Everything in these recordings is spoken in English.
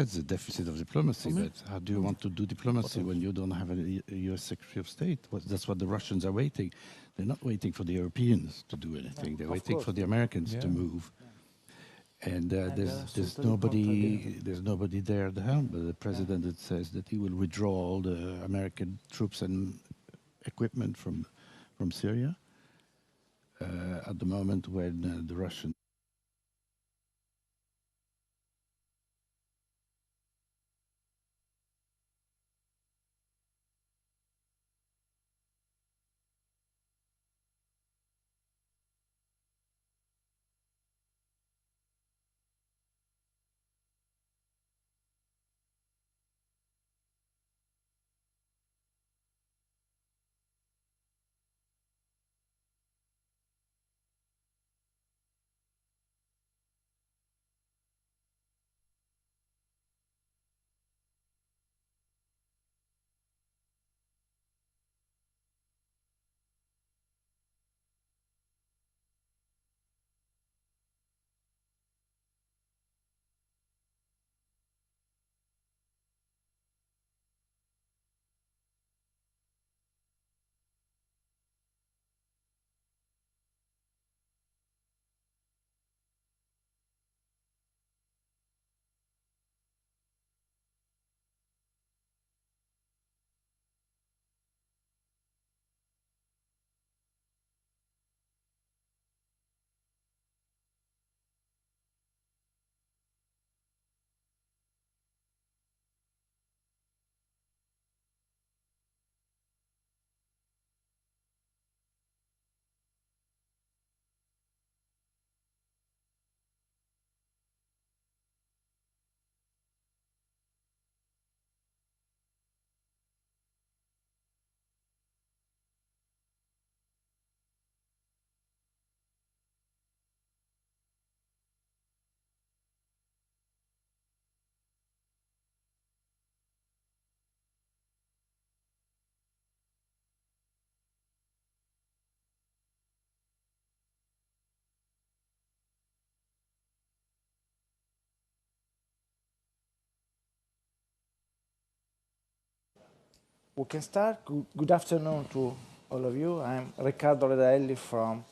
That's the deficit of diplomacy, but how do you want to do diplomacy when you don't have a US Secretary of State? That's what the Russians are waiting. They're not waiting for the Europeans to do anything. They're waiting for the Americans to move. And there's nobody there at the helm. But the president that says that he will withdraw all the American troops and equipment from Syria at the moment when the Russians. We can start. Good afternoon to all of you. I'm Riccardo Redelli from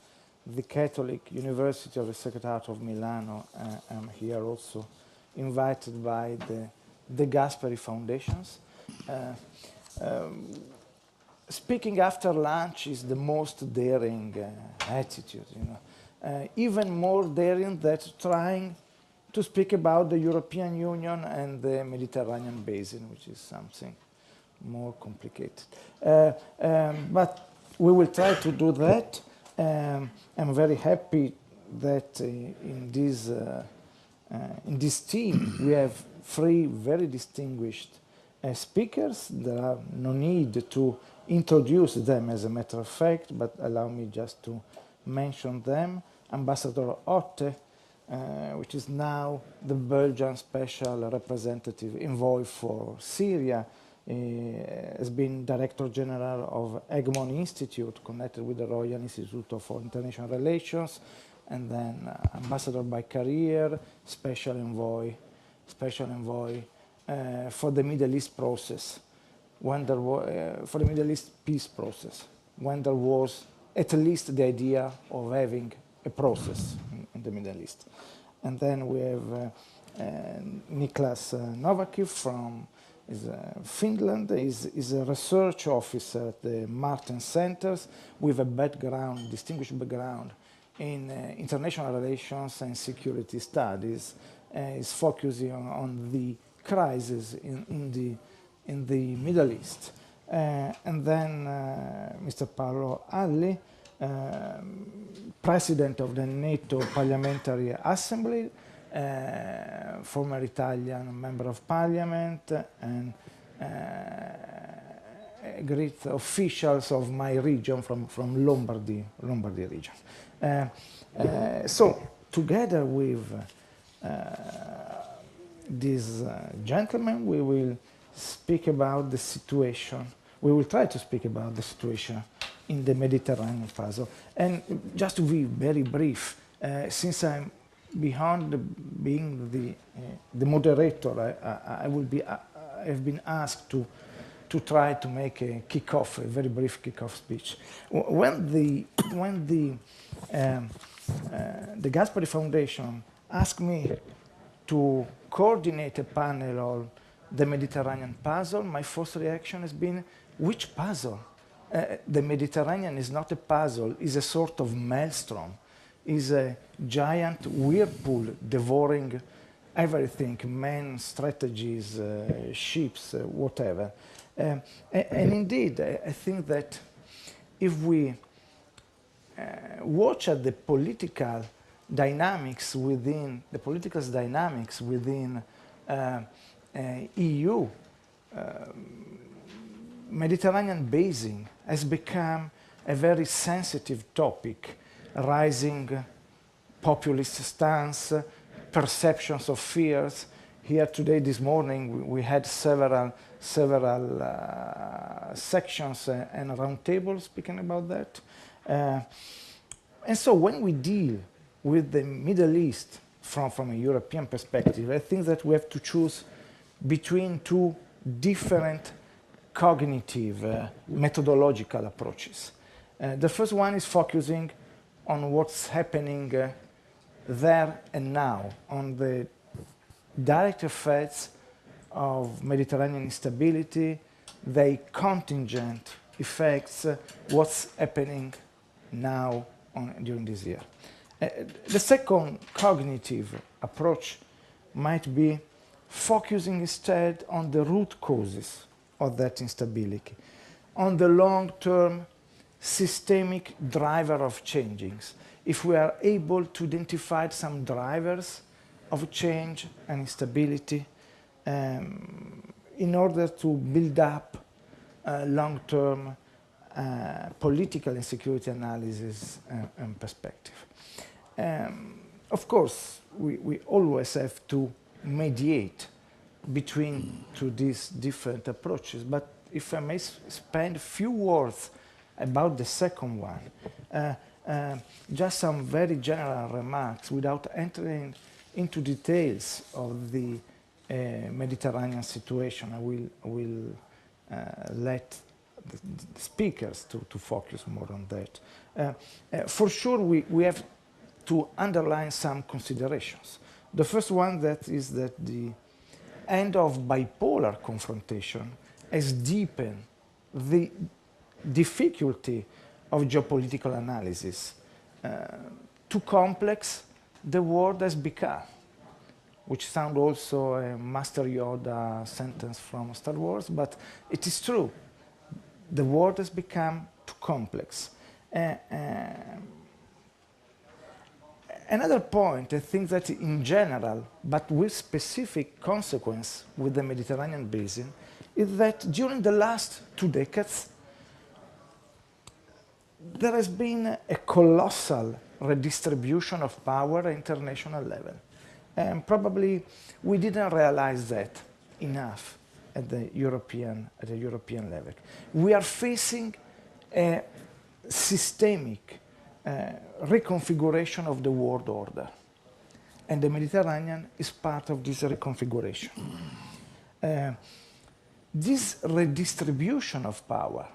the Catholic University of the Sacred Heart of Milano. I'm here also invited by the Gasperi Foundations. Speaking after lunch is the most daring attitude, you know. Even more daring than trying to speak about the European Union and the Mediterranean basin, which is something more complicated. But we will try to do that. I'm very happy that in this team we have three very distinguished speakers. There are no need to introduce them as a matter of fact, but allow me just to mention them. Ambassador Otte, which is now the Belgian Special Representative Envoy for Syria, has been Director General of Egmont Institute, connected with the Royal Institute for International Relations, and then Ambassador by career, Special Envoy for the Middle East process, when there was, for the Middle East peace process, when there was at least the idea of having a process in the Middle East. And then we have Niklas Novakiv from Finland. Is a research officer at the Martin Centers with a background, distinguished background in international relations and security studies. Is focusing on the crisis in the Middle East. And then Mr. Paolo Alli, President of the NATO Parliamentary Assembly, former Italian Member of Parliament, and great officials of my region from Lombardy region. So together with these gentlemen, we will speak about the situation. We will try to speak about the situation in the Mediterranean puzzle. And just to be very brief, since I'm beyond being the moderator, I've been asked to try to make a kickoff, a very brief kickoff speech. When the Gasperi Foundation asked me to coordinate a panel on the Mediterranean puzzle, my first reaction has been, which puzzle? The Mediterranean is not a puzzle, it's a sort of maelstrom, is a giant whirlpool devouring everything, men, strategies, ships, whatever. And indeed, I think that if we watch at the political dynamics within EU, Mediterranean basin has become a very sensitive topic, rising populist stance, perceptions of fears. Here today, this morning, we had several sections and roundtables speaking about that. And so when we deal with the Middle East from a European perspective, I think that we have to choose between two different cognitive, methodological approaches. The first one is focusing on what's happening there and now, on the direct effects of Mediterranean instability, the contingent effects, what's happening now during this year. The second cognitive approach might be focusing instead on the root causes of that instability, on the long-term systemic driver of changes. If we are able to identify some drivers of change and instability in order to build up long-term political and security analysis and perspective. Of course, we always have to mediate between these different approaches, but if I may spend a few words about the second one, just some very general remarks without entering into details of the Mediterranean situation. I will let the speakers to focus more on that. For sure, we have to underline some considerations. The first one is that the end of bipolar confrontation has deepened the difficulty of geopolitical analysis. Too complex the world has become, which sounds also a Master Yoda sentence from Star Wars, but it is true. The world has become too complex. Another point, I think that in general, but with specific consequence with the Mediterranean basin, is that during the last 2 decades, there has been a colossal redistribution of power at international level. And probably we didn't realize that enough at the European level. We are facing a systemic reconfiguration of the world order. And the Mediterranean is part of this reconfiguration. This redistribution of power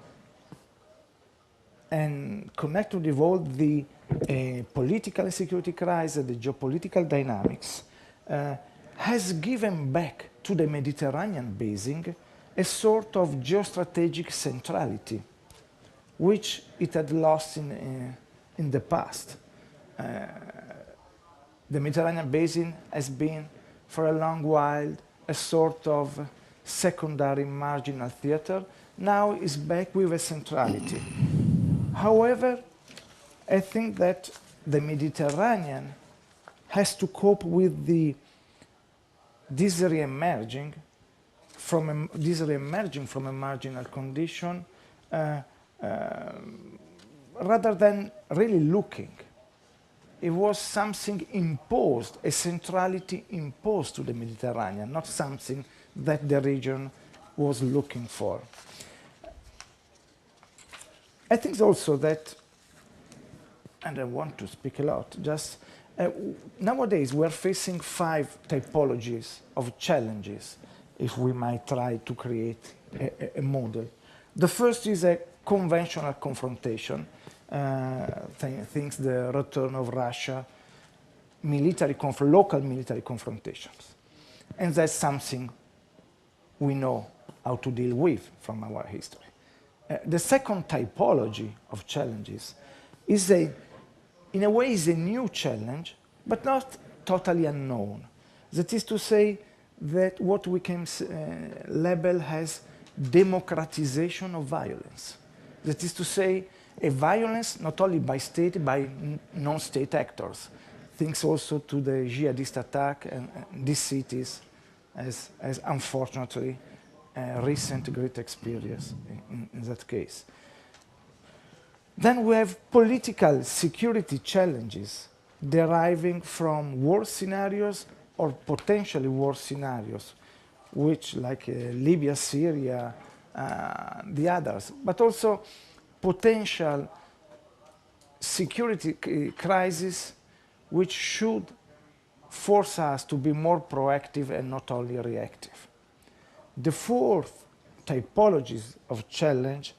and connected with all the political and security crisis, the geopolitical dynamics, has given back to the Mediterranean basin a sort of geostrategic centrality, which it had lost in the past. The Mediterranean basin has been, for a long while, a sort of secondary marginal theater. Now is back with a centrality. However, I think that the Mediterranean has to cope with this re-emerging from a marginal condition rather than really looking. It was something imposed, a centrality imposed to the Mediterranean, not something that the region was looking for. I think also that, and I want to speak a lot, just Uh, Nowadays, we're facing 5 typologies of challenges if we might try to create a model. The first is a conventional confrontation, things the return of Russia, local military confrontations. And that's something we know how to deal with from our history. The second typology of challenges is in a way, is a new challenge, but not totally unknown. That is to say that what we can label as democratization of violence. That is to say, a violence not only by state, by non-state actors. Thanks also to the jihadist attack and these cities as unfortunately a recent great experience in that case. Then we have political security challenges deriving from war scenarios or potentially war scenarios, which like Libya, Syria, the others, but also potential security crises which should force us to be more proactive and not only reactive. The fourth typologies of challenge,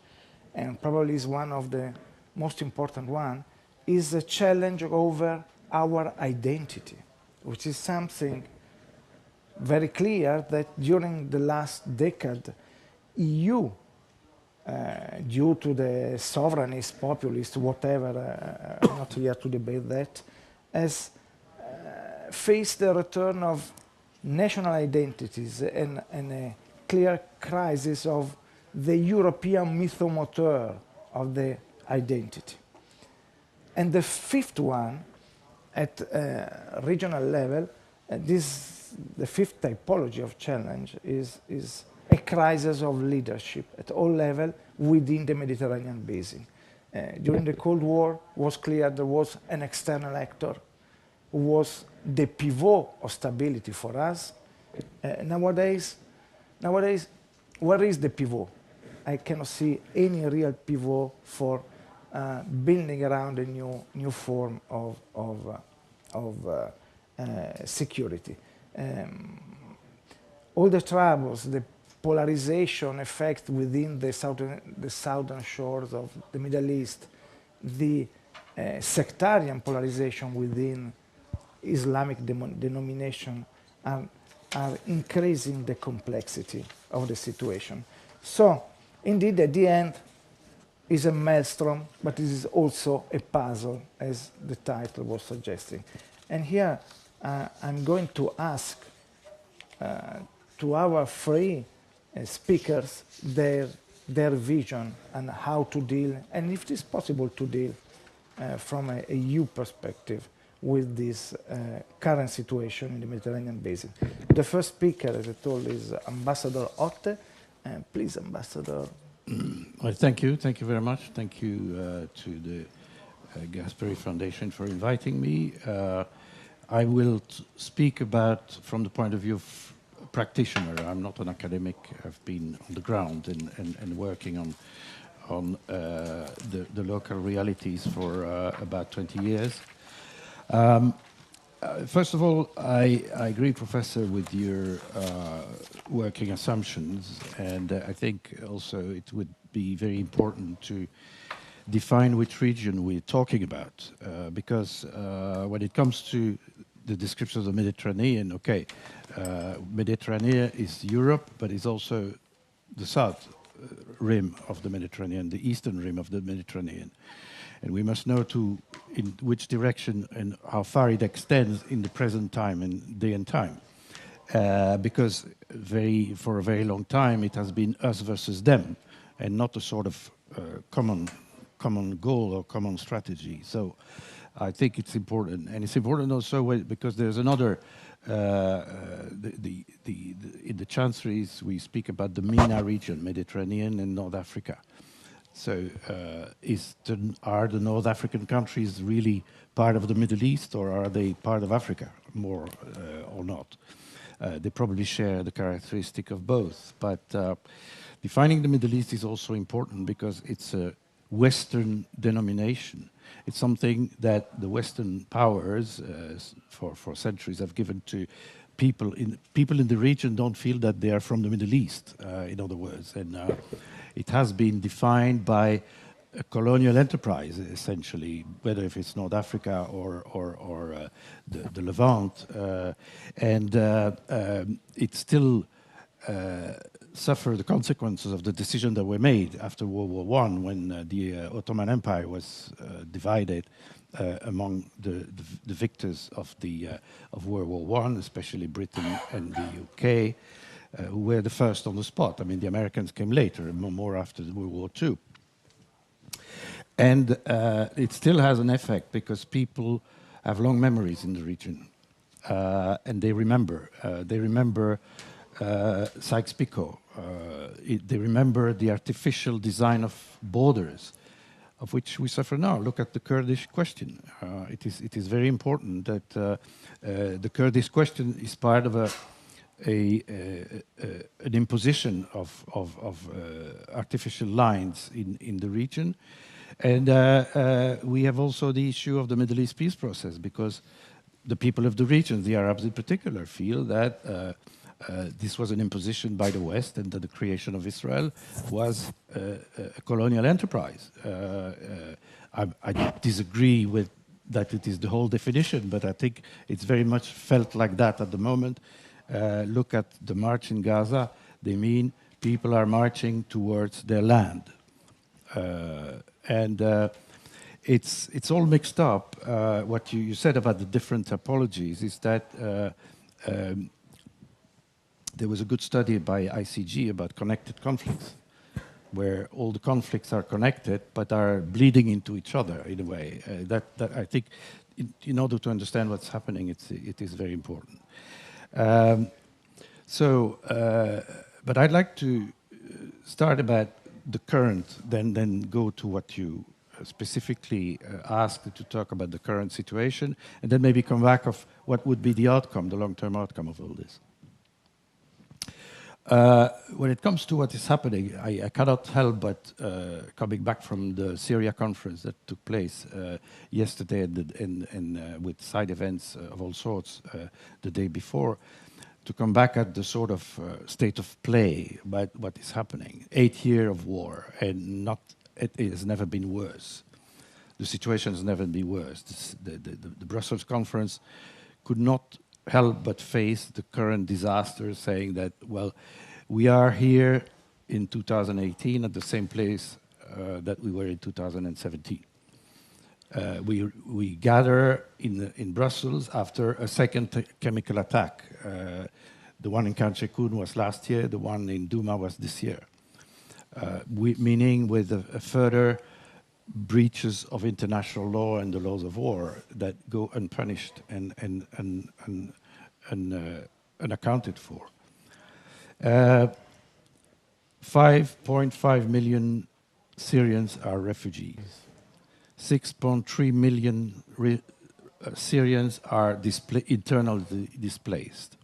and probably is one of the most important one, is a challenge over our identity, which is something very clear that during the last decade, EU, due to the sovereignist, populist, whatever, not here to debate that, has faced the return of national identities and a clear crisis of the European mythomoteur of the identity. And the fifth one, at regional level, the fifth typology of challenge is a crisis of leadership at all levels within the Mediterranean basin. During the Cold War, it was clear there was an external actor who was the pivot of stability for us. Nowadays, where is the pivot? I cannot see any real pivot for building around a new form of security. All the troubles, the polarization effect within the southern shores of the Middle East, the sectarian polarization within Islamic denomination are increasing the complexity of the situation. So, indeed, at the end, is a maelstrom, but it is also a puzzle, as the title was suggesting. And here, I'm going to ask to our three speakers their vision and how to deal, and if it is possible to deal from a EU perspective with this current situation in the Mediterranean basin. The first speaker, as I told, is Ambassador Otte. Please, Ambassador. Well, thank you very much. Thank you to the Gasperi Foundation for inviting me. I will speak about from the point of view of a practitioner. I'm not an academic. I've been on the ground and working on the local realities for about 20 years. First of all, I agree, Professor, with your working assumptions, and I think also it would be very important to define which region we're talking about, because when it comes to the description of the Mediterranean, okay, Mediterranean is Europe, but it's also the south rim of the Mediterranean, the eastern rim of the Mediterranean. And we must know in which direction and how far it extends in the present time and day and time. Because for a very long time it has been us versus them and not a sort of common goal or common strategy. So I think it's important. And it's important also because there's another, in the chancelleries we speak about the MENA region, Mediterranean and North Africa. So are the North African countries really part of the Middle East, or are they part of Africa more or not? They probably share the characteristic of both. But defining the Middle East is also important because it's Western denomination. It's something that the Western powers for centuries have given to people in the region. Don't feel that they are from the Middle East, in other words. And it has been defined by a colonial enterprise, essentially, whether if it's North Africa or the Levant. It still suffer the consequences of the decision that were made after World War I, when the Ottoman Empire was divided among the victors of World War I, especially Britain and the UK, who were the first on the spot. I mean, the Americans came later, more after World War II. And it still has an effect because people have long memories in the region, and they remember. They remember Sykes-Picot. They remember the artificial design of borders, of which we suffer now. Look at the Kurdish question. It is very important that the Kurdish question is part of an imposition of artificial lines in the region. And we have also the issue of the Middle East peace process, because the people of the region, the Arabs in particular, feel that this was an imposition by the West, and that the creation of Israel was a colonial enterprise. I disagree with that it is the whole definition, but I think it's very much felt like that at the moment. Look at the march in Gaza. They mean people are marching towards their land. It's all mixed up. What you said about the different typologies is that there was a good study by ICG about connected conflicts, where all the conflicts are connected but are bleeding into each other in a way. That I think, in order to understand what's happening, it is very important. But I'd like to start about the current, then go to what you specifically asked, to talk about the current situation, and then maybe come back of what would be the outcome, the long-term outcome of all this. When it comes to what is happening, I cannot help but coming back from the Syria conference that took place yesterday and with side events of all sorts the day before, to come back at the sort of state of play about what is happening. 8 years of war, and it has never been worse. The situation has never been worse. The Brussels conference could not help but face the current disaster, saying that, well, we are here in 2018 at the same place that we were in 2017. We gather in Brussels after a second chemical attack. The one in Khan Sheikhoun was last year, the one in Douma was this year. Meaning with a further breaches of international law and the laws of war that go unpunished and unaccounted for. 5.5 million Syrians are refugees. 6.3 million Syrians are internally displaced.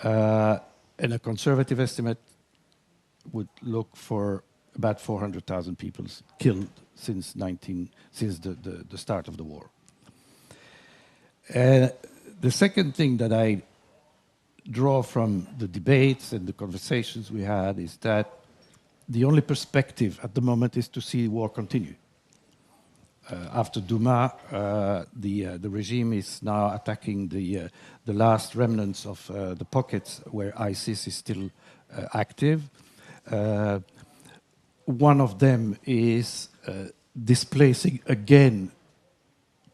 And a conservative estimate would look for about 400,000 people killed since the start of the war. The second thing that I draw from the debates and the conversations we had is that the only perspective at the moment is to see war continue. After Douma, the regime is now attacking the last remnants of the pockets where ISIS is still active. One of them is displacing again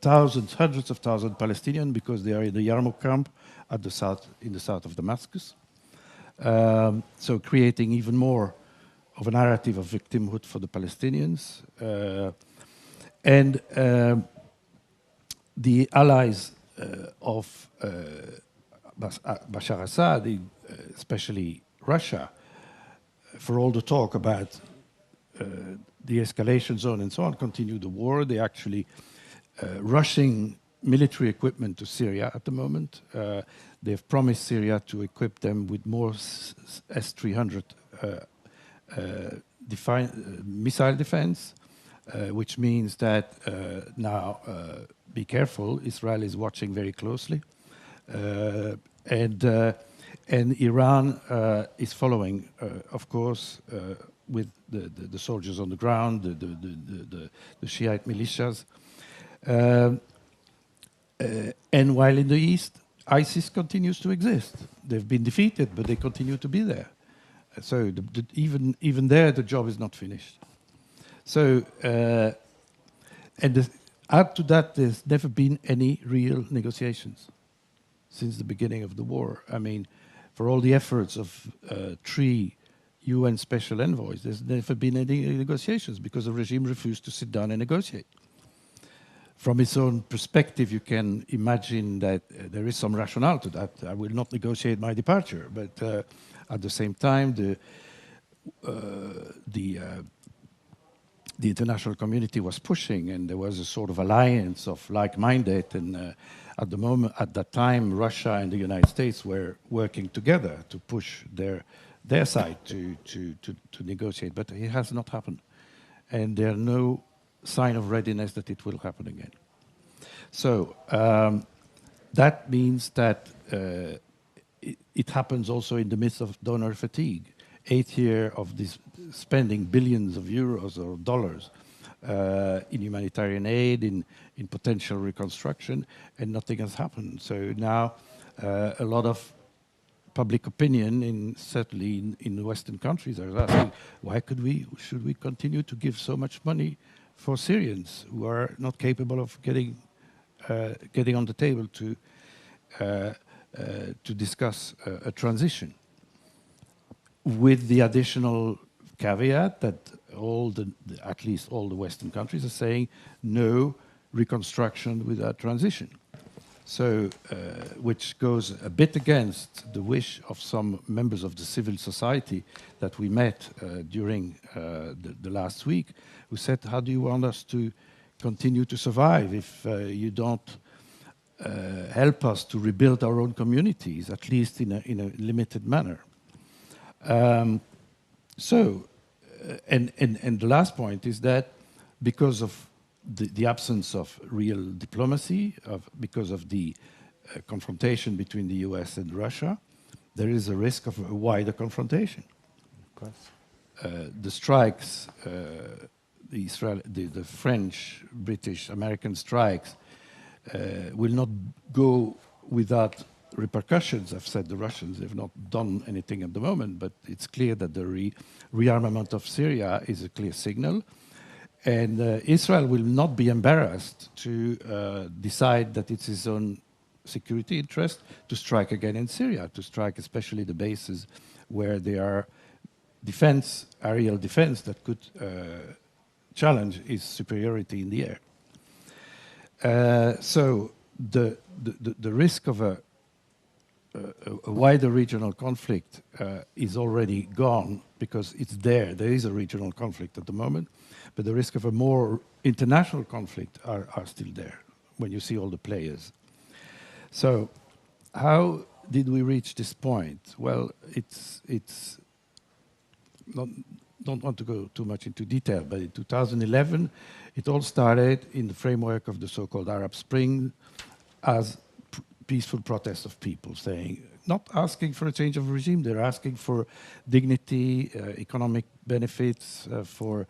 thousands, hundreds of thousands of Palestinians because they are in the Yarmouk camp at the south, in the south of Damascus. So creating even more of a narrative of victimhood for the Palestinians. And the allies of Bashar Assad, especially Russia, for all the talk about the escalation zone and so on, continue the war. They're actually rushing military equipment to Syria at the moment. They've promised Syria to equip them with more S-300 missile defense. which means that now, be careful, Israel is watching very closely. And Iran is following, of course, with the soldiers on the ground, the Shiite militias. And while in the east, ISIS continues to exist. They've been defeated, but they continue to be there. So even there, the job is not finished. So, add to that, there's never been any real negotiations since the beginning of the war. I mean, for all the efforts of 3 UN special envoys, there's never been any negotiations because the regime refused to sit down and negotiate. From its own perspective, you can imagine that there is some rationale to that. I will not negotiate my departure, but at the same time, the international community was pushing, and there was a sort of alliance of like-minded. And at that time, Russia and the United States were working together to push their side to negotiate. But it has not happened, and there are no sign of readiness that it will happen again. So that means that it happens also in the midst of donor fatigue. 8th year of this spending billions of euros or dollars in humanitarian aid, in potential reconstruction, and nothing has happened. So now a lot of public opinion, certainly in the Western countries, are asking, should we continue to give so much money for Syrians who are not capable of getting on the table to discuss a transition? With the additional caveat that at least all the Western countries are saying no reconstruction without transition. So, which goes a bit against the wish of some members of the civil society that we met during the last week, who said, how do you want us to continue to survive if you don't help us to rebuild our own communities, at least in a limited manner? And the last point is that because of the absence of real diplomacy, because of the confrontation between the US and Russia, there is a risk of a wider confrontation. Of course. The strikes, the French, British, American strikes will not go without repercussions. I've said the Russians have not done anything at the moment, but it's clear that the rearmament of Syria is a clear signal. And Israel will not be embarrassed to decide that it's its own security interest to strike again in Syria, to strike especially the bases where there are aerial defense that could challenge its superiority in the air. So the risk of a wider regional conflict is already gone because it's there. There is a regional conflict at the moment, but the risk of a more international conflict are still there when you see all the players. So how did we reach this point? Well, it's don't want to go too much into detail, but in 2011, it all started in the framework of the so-called Arab Spring as peaceful protests of people saying, not asking for a change of regime, they're asking for dignity, economic benefits, for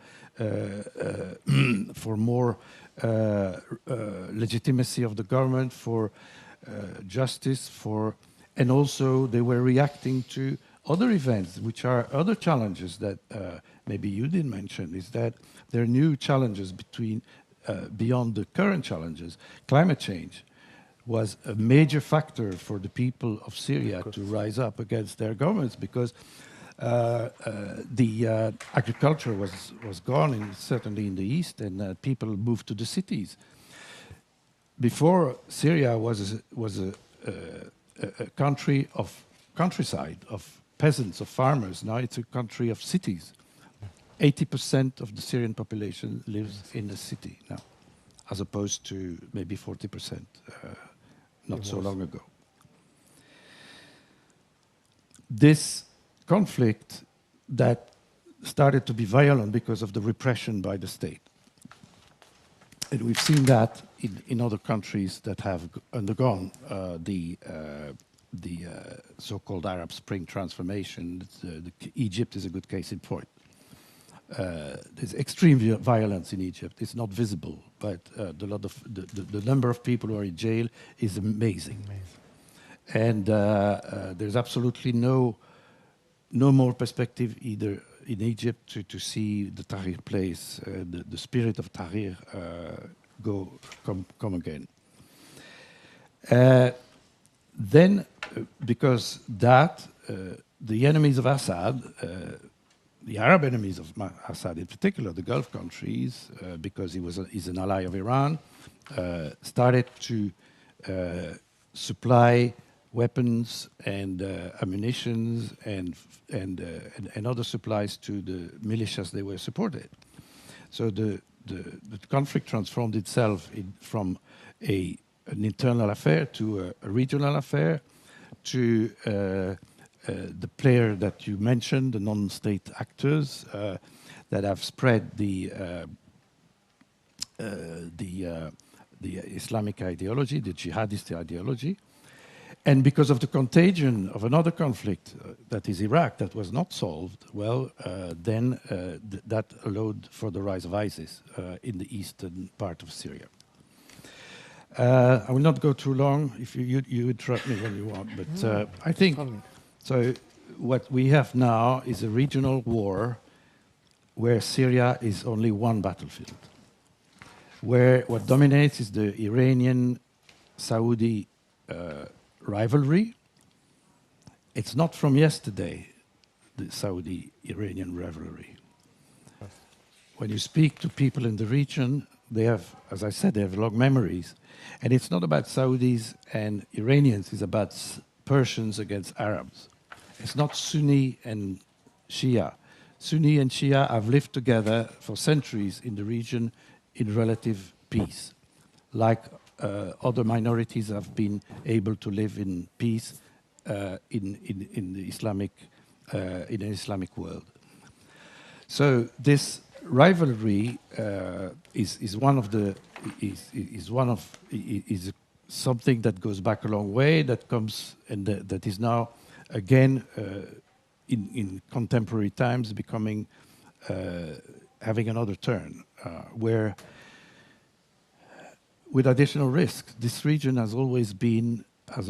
more legitimacy of the government, for justice, and also they were reacting to other events, which are other challenges that maybe you didn't mention, is that there are new challenges beyond the current challenges. Climate change was a major factor for the people of Syria to rise up against their governments because the agriculture was gone, certainly in the east, and people moved to the cities. Before, Syria was a country of countryside, of peasants, of farmers. Now it's a country of cities. 80% of the Syrian population lives in a city now, as opposed to maybe 40% not so long ago. This conflict that started to be violent because of the repression by the state And we've seen that in other countries that have undergone the so-called Arab Spring transformation. Egypt is a good case in point. There's extreme violence in Egypt. It's not visible, but the number of people who are in jail is amazing. And there's absolutely no more perspective either in Egypt to see the Tahrir place, the spirit of Tahrir come again. Then, because that, the enemies of Assad, the Arab enemies of Assad in particular, the Gulf countries, because he's an ally of Iran, started to supply weapons and ammunitions and other supplies to the militias they were supported. So the conflict transformed itself from an internal affair to a regional affair, to the player that you mentioned, the non-state actors that have spread the Islamic ideology, the jihadist ideology. And because of the contagion of another conflict, that is Iraq, that was not solved, well, then that allowed for the rise of ISIS in the eastern part of Syria. I will not go too long. If you interrupt me when you want, but I think so. What we have now is a regional war where Syria is only one battlefield, where what dominates is the Iranian-Saudi rivalry. It's not from yesterday, the Saudi-Iranian rivalry. When you speak to people in the region, they have, as I said, they have long memories. And it's not about Saudis and Iranians, it's about Persians against Arabs. It's not Sunni and Shia. Sunni and Shia have lived together for centuries in the region in relative peace, like other minorities have been able to live in peace in the Islamic world. So this rivalry is something that goes back a long way, that comes and that is now again in contemporary times becoming having another turn, where with additional risks. This region has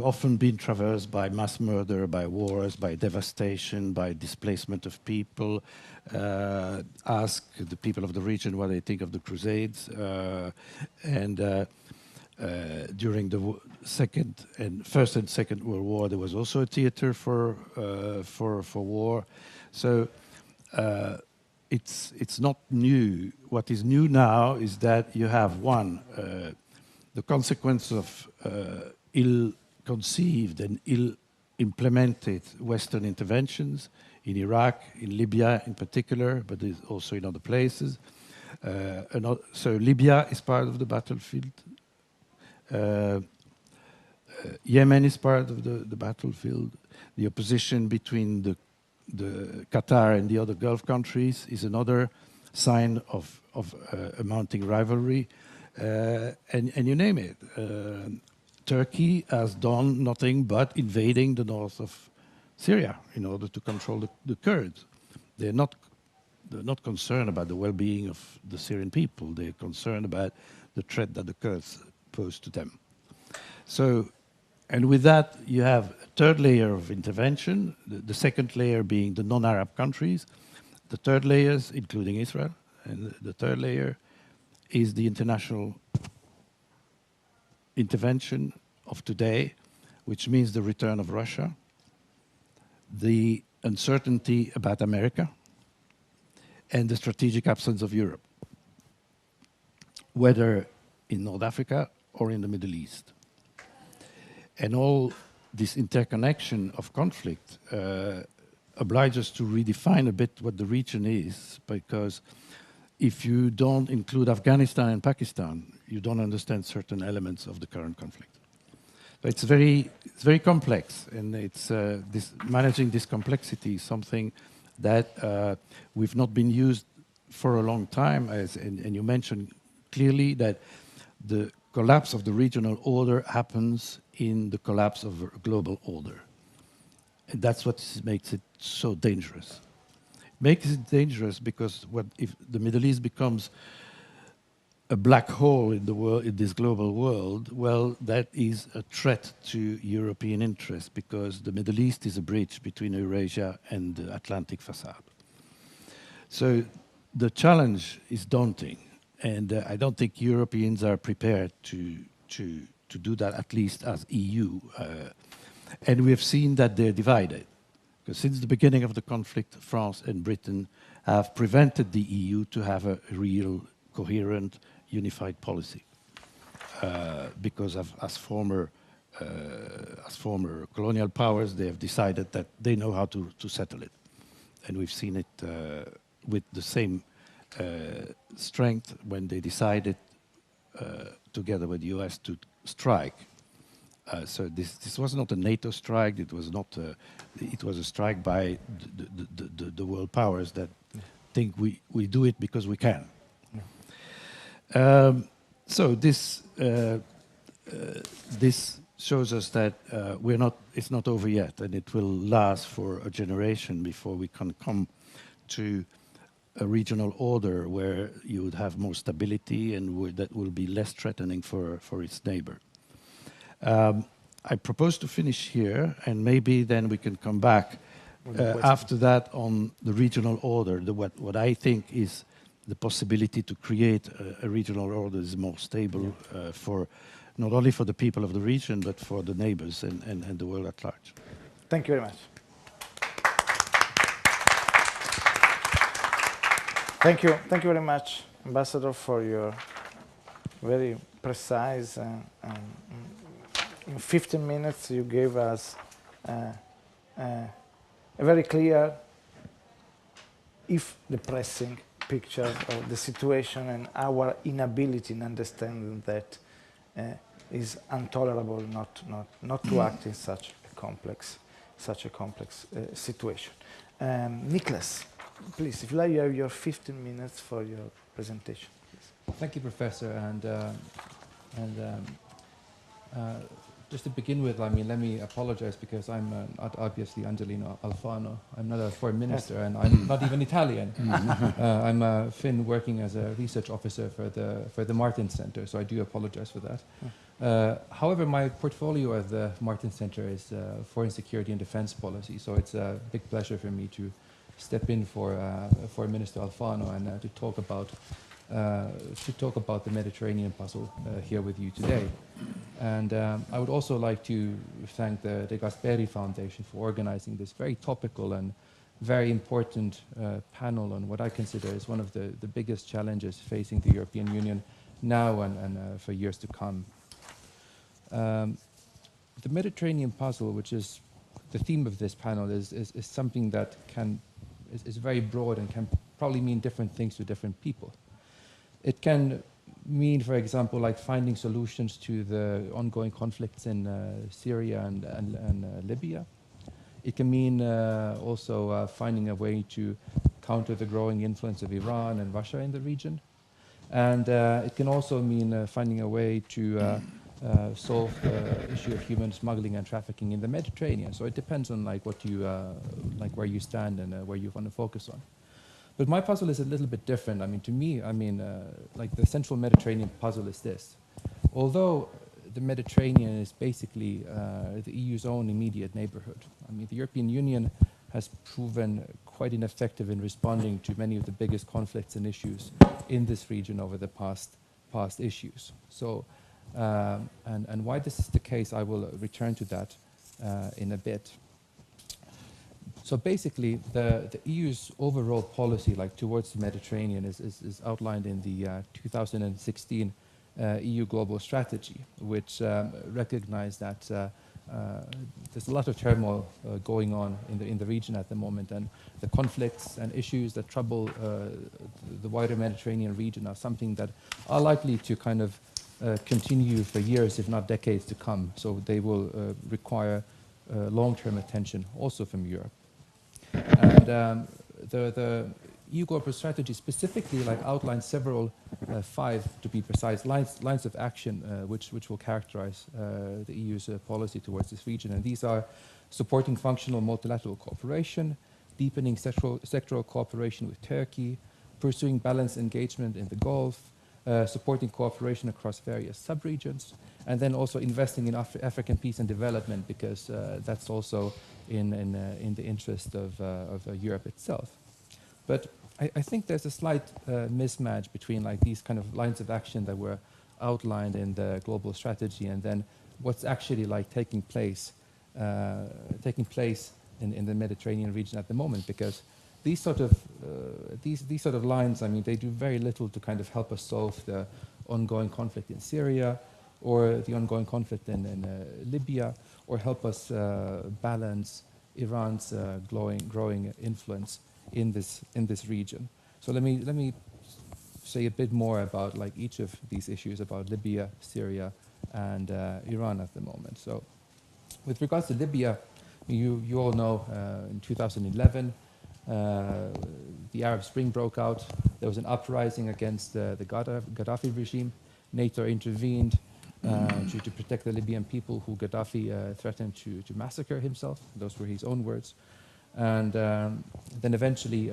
often been traversed by mass murder, by wars, by devastation, by displacement of people. Ask the people of the region what they think of the Crusades. During the First and Second World War, there was also a theater for war. So it's not new. What is new now is that you have the consequence of ill-conceived and ill-implemented Western interventions in Iraq, in Libya in particular, but also in other places. So Libya is part of the battlefield. Yemen is part of the battlefield. The opposition between the Qatar and the other Gulf countries is another sign of a mounting rivalry. And you name it. Turkey has done nothing but invading the north of Syria in order to control the Kurds. They're not concerned about the well-being of the Syrian people. They're concerned about the threat that the Kurds pose to them. So, and with that, you have a third layer of intervention, the second layer being the non-Arab countries, the third layers, including Israel, and the third layer is the international intervention of today, which means the return of Russia, the uncertainty about America, and the strategic absence of Europe, whether in North Africa or in the Middle East. And all this interconnection of conflict obliges us to redefine a bit what the region is, because if you don't include Afghanistan and Pakistan, you don't understand certain elements of the current conflict. So it's very complex, and it's managing this complexity is something that we've not been used for a long time. And you mentioned clearly that the collapse of the regional order happens in the collapse of a global order. And that's what makes it so dangerous. Makes it dangerous because what if the Middle East becomes a black hole in the world, in this global world, well, that is a threat to European interests because the Middle East is a bridge between Eurasia and the Atlantic facade. So the challenge is daunting, and I don't think Europeans are prepared to do that, at least as EU. And we have seen that they're divided. Because since the beginning of the conflict, France and Britain have prevented the EU to have a real, coherent, unified policy. Because as former colonial powers, they have decided that they know how to settle it. And we've seen it with the same strength when they decided, together with the US, to strike. So this was not a NATO strike. It was not. It was a strike by the world powers that think we do it because we can. So this shows us that we're not. It's not over yet, and it will last for a generation before we can come to a regional order where you would have more stability and that will be less threatening for its neighbor. I propose to finish here, and maybe then we can come back after that on the regional order. What I think is the possibility to create a regional order that is more stable for not only for the people of the region, but for the neighbors and the world at large. Thank you very much. Thank you very much, Ambassador, for your very precise in 15 minutes you gave us a very clear, if depressing, picture of the situation and our inability in understanding that is intolerable not to act in such a complex situation. Nicholas, please, if you like, you have your 15 minutes for your presentation. Please. Thank you, Professor. Just to begin with, let me apologize because I'm not obviously Angelino Alfano. I'm not a foreign minister, and I'm not even Italian. I'm a Finn working as a research officer for the Martin Center, so I do apologize for that. However, my portfolio at the Martin Center is foreign security and defense policy, so it's a big pleasure for me to step in for Minister Alfano and to talk about the Mediterranean puzzle here with you today. And I would also like to thank the Gasperi Foundation for organizing this very topical and very important panel on what I consider is one of the biggest challenges facing the European Union now and for years to come. The Mediterranean puzzle, which is the theme of this panel, is something that is very broad and can probably mean different things to different people. It can mean, for example, like finding solutions to the ongoing conflicts in Syria and Libya. It can mean also finding a way to counter the growing influence of Iran and Russia in the region. And it can also mean finding a way to solve the issue of human smuggling and trafficking in the Mediterranean. So it depends on like what you where you stand and where you want to focus on. But my puzzle is a little bit different. To me, like the central Mediterranean puzzle is this. Although the Mediterranean is basically the EU's own immediate neighborhood, the European Union has proven quite ineffective in responding to many of the biggest conflicts and issues in this region over the past issues. So, and why this is the case, I will return to that in a bit. So basically, the EU's overall policy, like towards the Mediterranean, is outlined in the 2016 EU Global Strategy, which recognized that there's a lot of turmoil going on in the region at the moment, and the conflicts and issues that trouble the wider Mediterranean region are something that are likely to kind of continue for years, if not decades, to come. So they will require long-term attention also from Europe. And the EU global strategy specifically outlines several, 5 to be precise, lines of action which will characterize the EU's policy towards this region. And these are supporting functional multilateral cooperation, deepening sectoral cooperation with Turkey, pursuing balanced engagement in the Gulf, supporting cooperation across various subregions, and then also investing in African peace and development, because that's also in the interest of Europe itself. But I think there's a slight mismatch between these kind of lines of action that were outlined in the global strategy and then what's actually taking place in the Mediterranean region at the moment, because these sort of lines, I mean, they do very little to kind of help us solve the ongoing conflict in Syria or the ongoing conflict in Libya, or help us balance Iran's growing influence in this region. So let me say a bit more about each of these issues, about Libya, Syria, and Iran at the moment. So with regards to Libya, you all know in 2011 the Arab Spring broke out. There was an uprising against the Gaddafi regime. NATO intervened to protect the Libyan people, who Gaddafi threatened to massacre himself. Those were his own words. And then eventually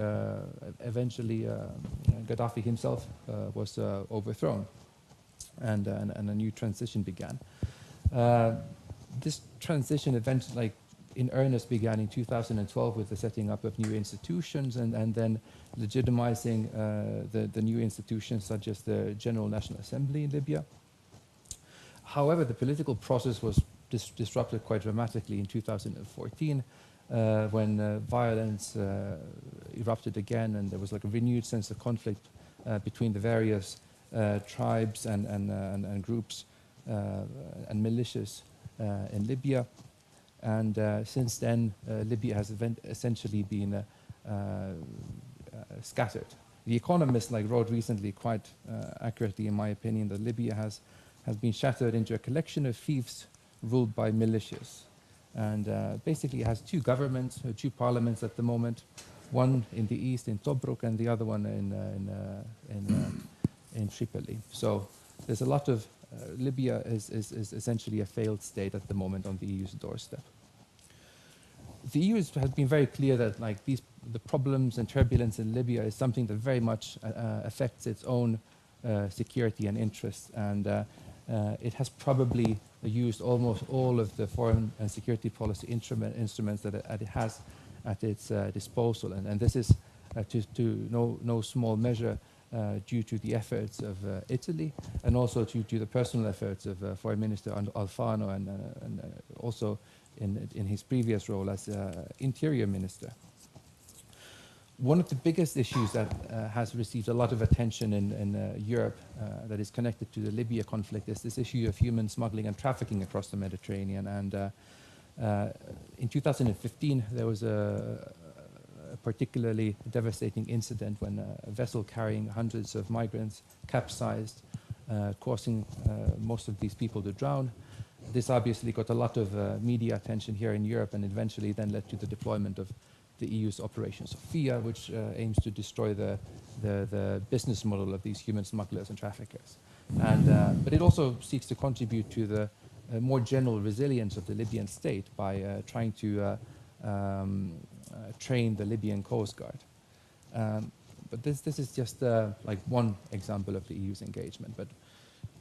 Gaddafi himself was overthrown, and a new transition began. This transition eventually, in earnest, began in 2012 with the setting up of new institutions, and then legitimizing the new institutions such as the General National Assembly in Libya. However, the political process was disrupted quite dramatically in 2014 when violence erupted again, and there was a renewed sense of conflict between the various tribes and groups and militias in Libya. And since then, Libya has essentially been scattered. The Economist wrote recently, quite accurately in my opinion, that Libya has been shattered into a collection of fiefs ruled by militias. And basically it has 2 governments, 2 parliaments at the moment, one in the east in Tobruk and the other one in Tripoli. So there's a lot of Libya is essentially a failed state at the moment on the EU's doorstep. The EU has been very clear that the problems and turbulence in Libya is something that very much affects its own security and interests, and it has probably used almost all of the foreign and security policy instruments that it has at its disposal, and this is to no small measure due to the efforts of Italy, and also to the personal efforts of Foreign Minister Alfano, and also in his previous role as Interior Minister. One of the biggest issues that has received a lot of attention in Europe that is connected to the Libya conflict is this issue of human smuggling and trafficking across the Mediterranean. And in 2015, there was a particularly devastating incident when a vessel carrying hundreds of migrants capsized, causing most of these people to drown. This obviously got a lot of media attention here in Europe, and eventually then led to the deployment of the EU's Operation Sophia, which aims to destroy the business model of these human smugglers and traffickers. And, but it also seeks to contribute to the more general resilience of the Libyan state by trying to train the Libyan Coast Guard. But this is just one example of the EU's engagement. But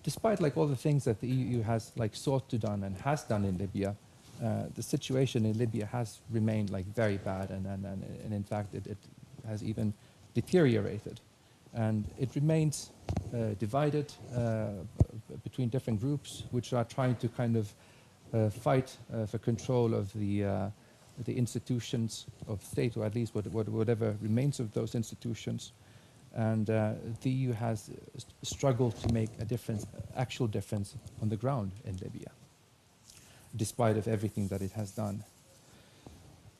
despite all the things that the EU has sought to done and has done in Libya, the situation in Libya has remained very bad, and in fact it has even deteriorated, and it remains divided between different groups which are trying to kind of fight for control of the institutions of state, or at least whatever remains of those institutions. And the EU has struggled to make a difference, actual difference on the ground in Libya, despite of everything that it has done.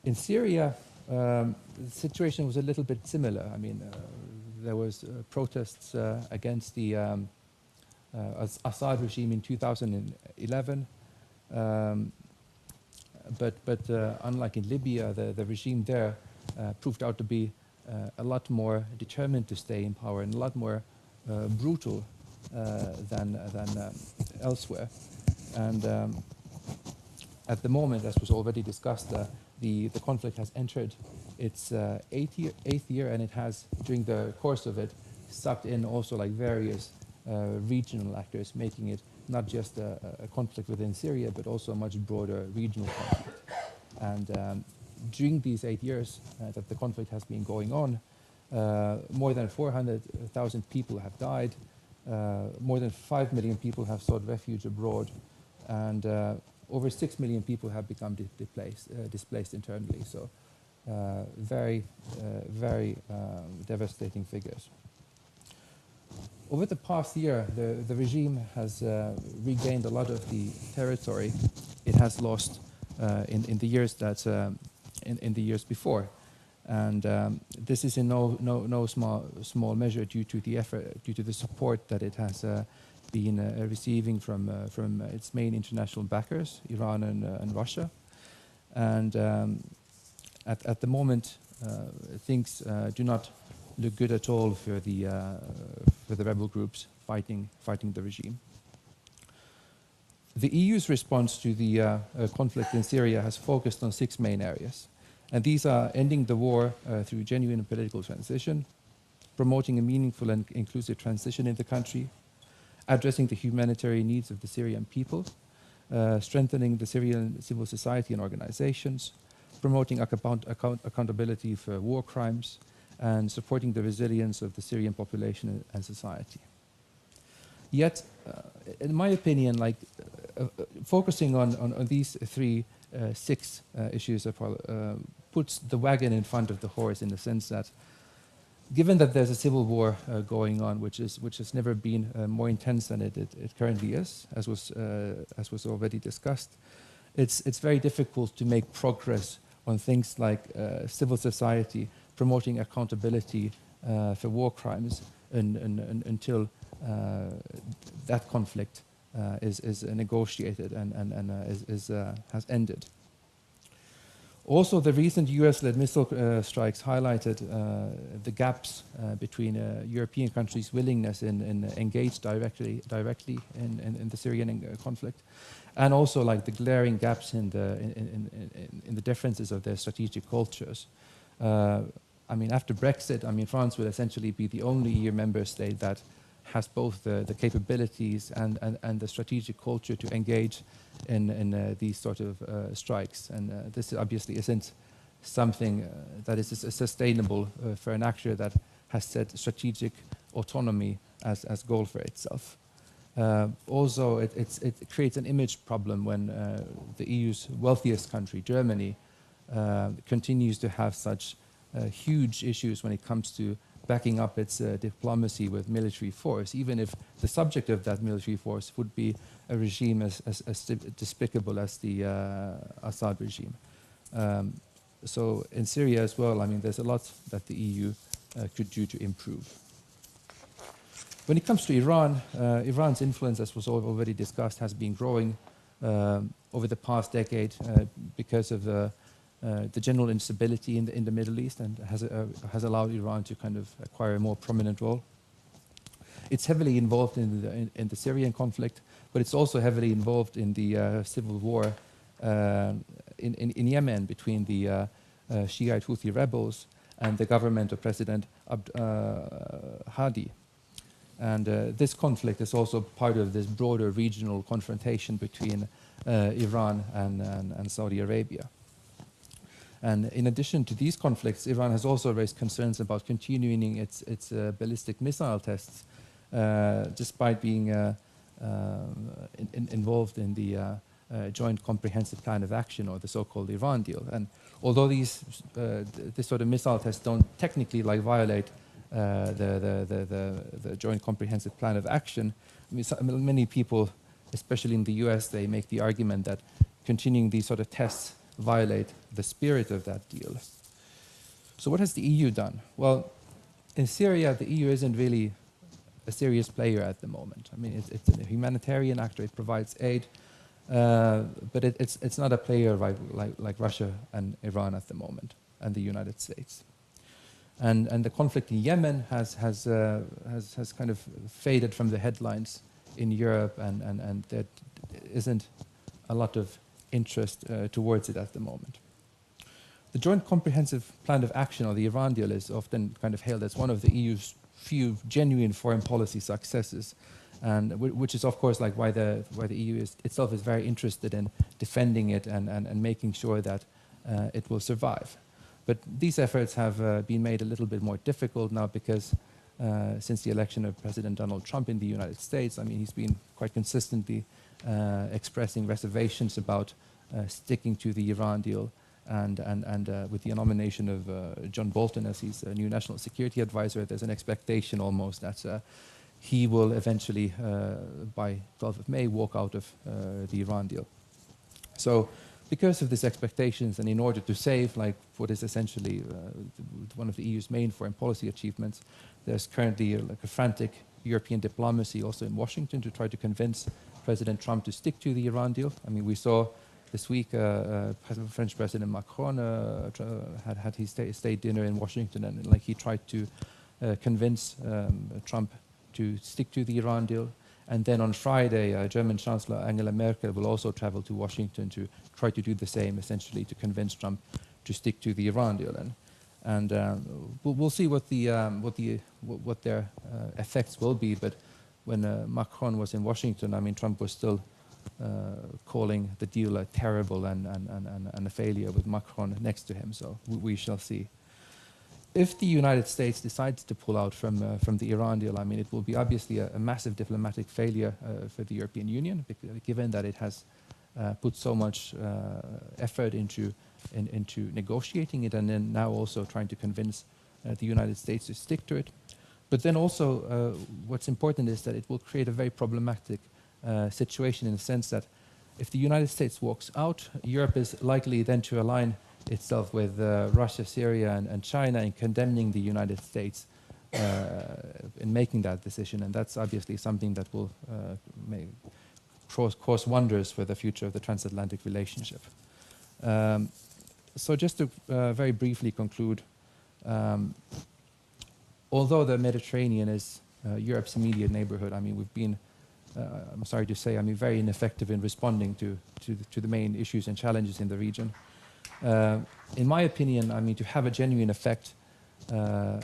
In Syria, the situation was a little bit similar. I mean, there was protests against the Assad regime in 2011, but unlike in Libya, the regime there proved out to be a lot more determined to stay in power and a lot more brutal than elsewhere. And at the moment, as was already discussed, the conflict has entered its eighth year, and it has, during the course of it, sucked in also like various regional actors, making it not just a conflict within Syria, but also a much broader regional conflict. And during these 8 years that the conflict has been going on, more than 400,000 people have died, more than 5 million people have sought refuge abroad, and over 6 million people have become displaced internally. So very devastating figures. Over the past year, the regime has regained a lot of the territory it has lost in the years that in the years before, and this is in no small measure due to the effort, due to the support that it has been receiving from its main international backers, Iran and Russia, and at the moment things do not look good at all for the rebel groups fighting the regime. The EU's response to the conflict in Syria has focused on 6 main areas, and these are ending the war through genuine political transition, promoting a meaningful and inclusive transition in the country, addressing the humanitarian needs of the Syrian people, strengthening the Syrian civil society and organizations, promoting accountability for war crimes, and supporting the resilience of the Syrian population and society. Yet, in my opinion, focusing on these six issues puts the wagon in front of the horse, in the sense that, given that there's a civil war going on, which has never been more intense than it currently is, as was already discussed, it's very difficult to make progress on things like civil society, promoting accountability for war crimes, until that conflict is negotiated and has ended. Also, the recent US-led missile strikes highlighted the gaps between European countries' willingness in engage directly in the Syrian conflict, and also the glaring gaps in the differences of their strategic cultures. After Brexit, France will essentially be the only EU member state that has both the capabilities and the strategic culture to engage in these sort of strikes. And this obviously isn't something that is sustainable for an actor that has set strategic autonomy as goal for itself. Also, it creates an image problem when the EU's wealthiest country, Germany, continues to have such huge issues when it comes to backing up its diplomacy with military force, even if the subject of that military force would be a regime as despicable as the Assad regime. So in Syria as well, there's a lot that the EU could do to improve. When it comes to Iran, Iran's influence, as was already discussed, has been growing over the past decade because of the general instability in the Middle East, and has allowed Iran to kind of acquire a more prominent role. It's heavily involved in the Syrian conflict, but it's also heavily involved in the civil war in Yemen between the Shiite Houthi rebels and the government of President Hadi. And this conflict is also part of this broader regional confrontation between Iran and Saudi Arabia. And in addition to these conflicts, Iran has also raised concerns about continuing its ballistic missile tests, despite being involved in the Joint Comprehensive Plan of Action, or the so-called Iran deal. And although this sort of missile tests don't technically violate the Joint Comprehensive Plan of Action, many people, especially in the US, they make the argument that continuing these sort of tests violate the spirit of that deal. So what has the EU done? Well, in Syria, the EU isn't really a serious player at the moment. It's a humanitarian actor. It provides aid, but it's not a player like Russia and Iran at the moment, and the United States. And the conflict in Yemen has kind of faded from the headlines in Europe, and there isn't a lot of interest towards it at the moment. The Joint Comprehensive Plan of Action, or the Iran deal, is often kind of hailed as one of the EU's few genuine foreign policy successes, and which is of course like why the EU itself is very interested in defending it and making sure that it will survive. But these efforts have been made a little bit more difficult now because since the election of President Donald Trump in the United States, I mean, he's been quite consistently expressing reservations about sticking to the Iran deal, and with the nomination of John Bolton as his new national security advisor, there's an expectation almost that he will eventually, by 12th of May, walk out of the Iran deal. So, because of these expectations, and in order to save like what is essentially one of the EU's main foreign policy achievements, there's currently like a frantic European diplomacy also in Washington to try to convince President Trump to stick to the Iran deal. I mean, we saw this week French President Macron had his state dinner in Washington, and like he tried to convince Trump to stick to the Iran deal. And then on Friday, German Chancellor Angela Merkel will also travel to Washington to try to do the same, essentially to convince Trump to stick to the Iran deal. And we'll see what their effects will be. But when Macron was in Washington, I mean, Trump was still calling the deal terrible and a failure with Macron next to him. So we shall see. If the United States decides to pull out from the Iran deal, I mean, it will be obviously a massive diplomatic failure for the European Union, given that it has put so much effort into negotiating it, and then now also trying to convince the United States to stick to it. But then also, what's important is that it will create a very problematic situation in the sense that if the United States walks out, Europe is likely then to align itself with Russia, Syria, and China in condemning the United States in making that decision, and that's obviously something that will cause wonders for the future of the transatlantic relationship. So just to very briefly conclude, although the Mediterranean is Europe's immediate neighborhood, I mean, we've been, I'm sorry to say, I mean, very ineffective in responding to the main issues and challenges in the region. In my opinion, I mean, to have a genuine effect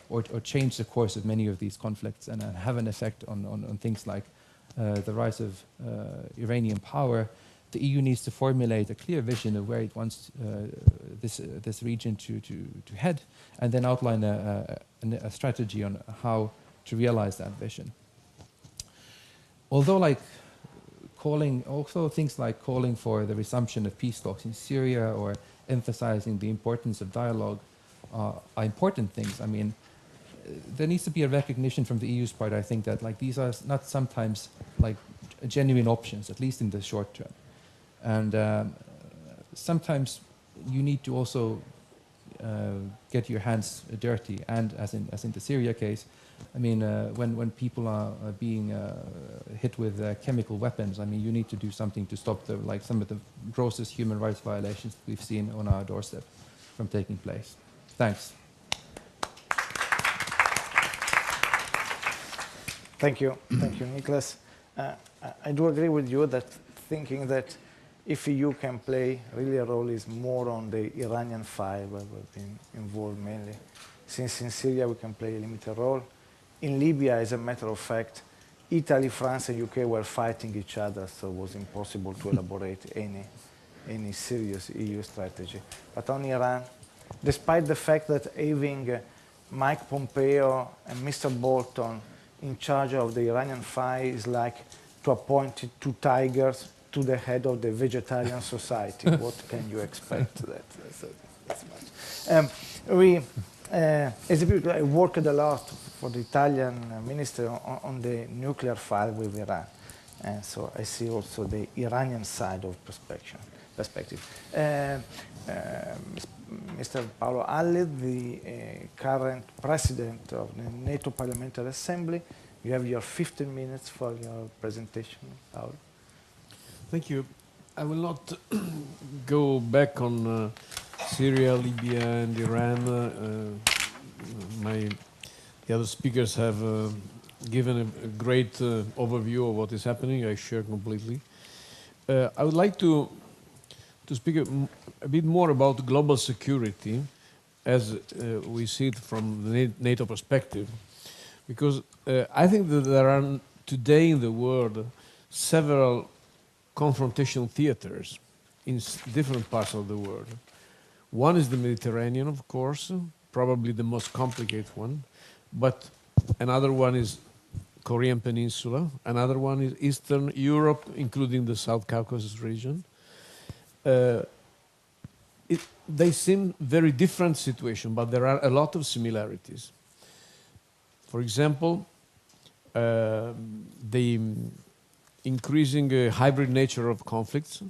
or change the course of many of these conflicts and have an effect on things like the rise of Iranian power, the EU needs to formulate a clear vision of where it wants this region to head, and then outline a strategy on how to realize that vision. Although things like calling for the resumption of peace talks in Syria or emphasizing the importance of dialogue are important things. I mean, there needs to be a recognition from the EU's part, I think, that like these are not sometimes like genuine options, at least in the short term. And sometimes you need to also get your hands dirty, and as in the Syria case, I mean, when people are being hit with chemical weapons, I mean, you need to do something to stop some of the grossest human rights violations we've seen on our doorstep from taking place. Thanks. Thank you, Nicholas. I do agree with you that thinking that if EU can play really a role is more on the Iranian file where we've been involved mainly. Since in Syria we can play a limited role. In Libya, as a matter of fact, Italy, France, and UK were fighting each other, so it was impossible to elaborate any serious EU strategy. But on Iran, despite the fact that having Mike Pompeo and Mr. Bolton in charge of the Iranian file is like to appoint two tigers to the head of the vegetarian society. What can you expect? That's much. As a people, I worked a lot for the Italian minister on the nuclear file with Iran. And so I see also the Iranian side of perspective. Mr. Paolo Alli, the current president of the NATO Parliamentary Assembly, you have your 15 minutes for your presentation, Paolo. Thank you. I will not go back on Syria, Libya, and Iran. the other speakers have given a great overview of what is happening. I share completely. I would like to speak a bit more about global security as we see it from the NATO perspective, because I think that there are today in the world several confrontation theaters in different parts of the world. One is the Mediterranean, of course, probably the most complicated one, but another one is Korean Peninsula, another one is Eastern Europe, including the South Caucasus region. They seem very different situations, but there are a lot of similarities. For example, the increasing hybrid nature of conflicts,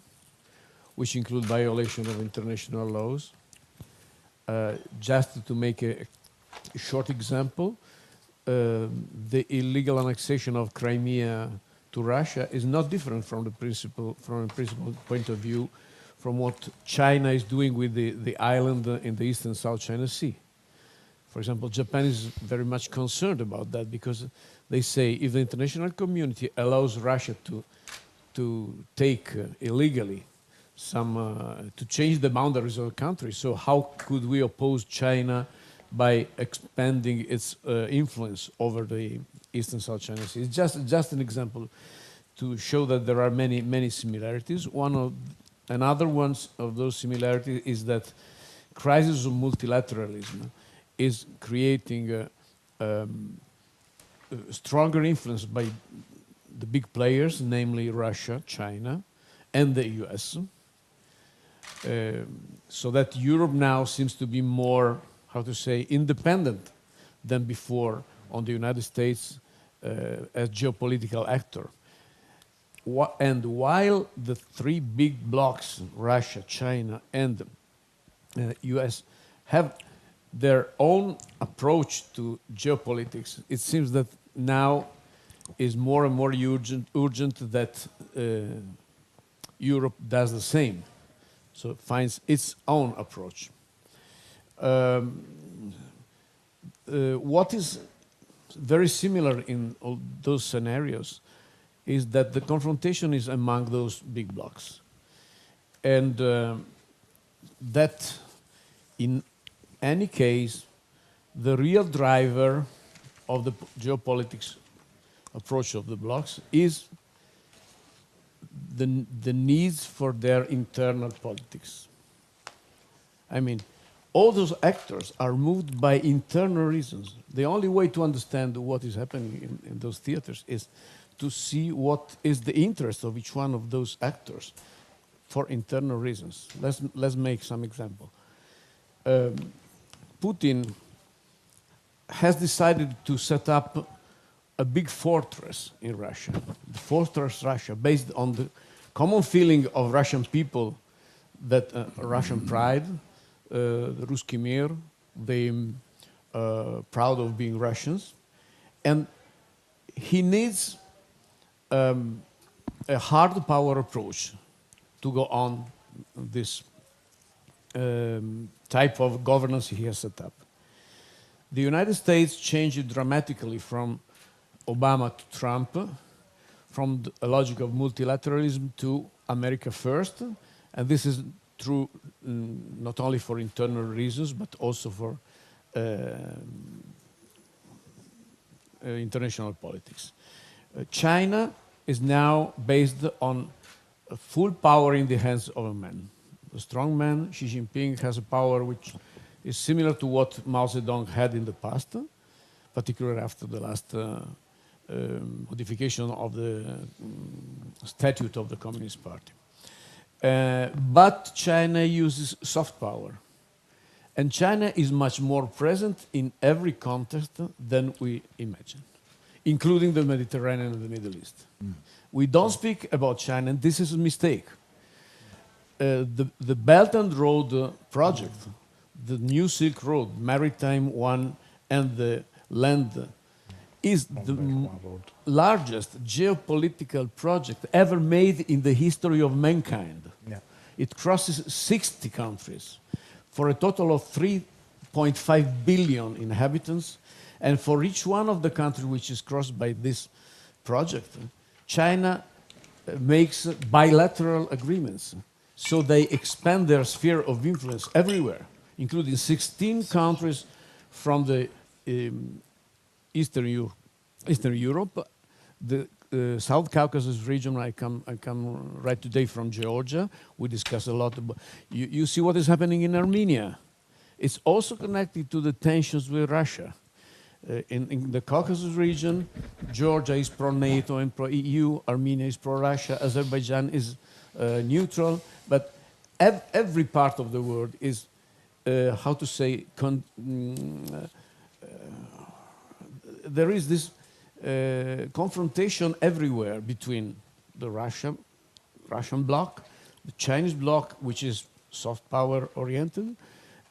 which include violation of international laws. Just to make a short example, the illegal annexation of Crimea to Russia is not different from a principal point of view from what China is doing with the island in the East and South China Sea. For example, Japan is very much concerned about that because they say if the international community allows Russia to take illegally to change the boundaries of the country, so how could we oppose China by expanding its influence over the East and South China Sea? It's just an example to show that there are many similarities. Another one of those similarities is that crisis of multilateralism is creating stronger influence by the big players, namely Russia, China, and the US. So that Europe now seems to be more, independent than before on the United States as geopolitical actor. And while the three big blocs, Russia, China, and US, have their own approach to geopolitics, it seems that now is more and more urgent that Europe does the same. So it finds its own approach. What is very similar in all those scenarios is that the confrontation is among those big blocs. And that in any case, the real driver of the geopolitics approach of the blocs is the needs for their internal politics. I mean, all those actors are moved by internal reasons. The only way to understand what is happening in those theaters is to see what is the interest of each one of those actors for internal reasons. Let's make some example. Putin has decided to set up a big fortress in Russia, the fortress Russia, based on the common feeling of Russian people that Russian pride, the Ruski Mir, they proud of being Russians, and he needs a hard power approach to go on this type of governance he has set up. The United States changed dramatically from Obama to Trump, from a logic of multilateralism to America first, and this is true not only for internal reasons, but also for international politics. China is now based on full power in the hands of a man. A strong man, Xi Jinping, has a power which is similar to what Mao Zedong had in the past, particularly after the last modification of the statute of the Communist Party. But China uses soft power. And China is much more present in every context than we imagine, including the Mediterranean and the Middle East. We don't speak about China, and this is a mistake. The Belt and Road project, the new Silk Road, maritime one, and the land is the largest geopolitical project ever made in the history of mankind. Yeah. It crosses 60 countries for a total of 3 1.5 billion inhabitants, and for each one of the countries which is crossed by this project, China makes bilateral agreements. So they expand their sphere of influence everywhere, including 16 countries from the Eastern Europe, the South Caucasus region. I come right today from Georgia. We discuss a lot about. You see what is happening in Armenia. It's also connected to the tensions with Russia. In the Caucasus region, Georgia is pro-NATO and pro-EU. Armenia is pro-Russia. Azerbaijan is neutral. But every part of the world is, how to say, there is this confrontation everywhere between the Russian bloc, the Chinese bloc, which is soft power oriented,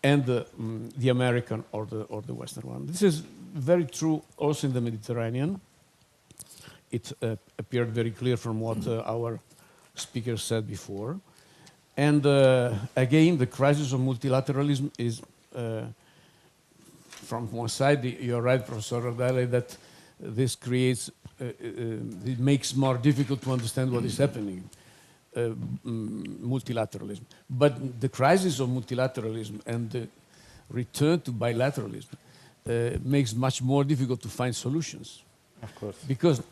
and the American or the Western one. This is very true also in the Mediterranean. It appeared very clear from what our speaker said before. And again, the crisis of multilateralism is, from one side, you're right, Professor Radale, that this creates, it makes more difficult to understand what is happening, multilateralism. But the crisis of multilateralism and the return to bilateralism makes much more difficult to find solutions. Of course. Because,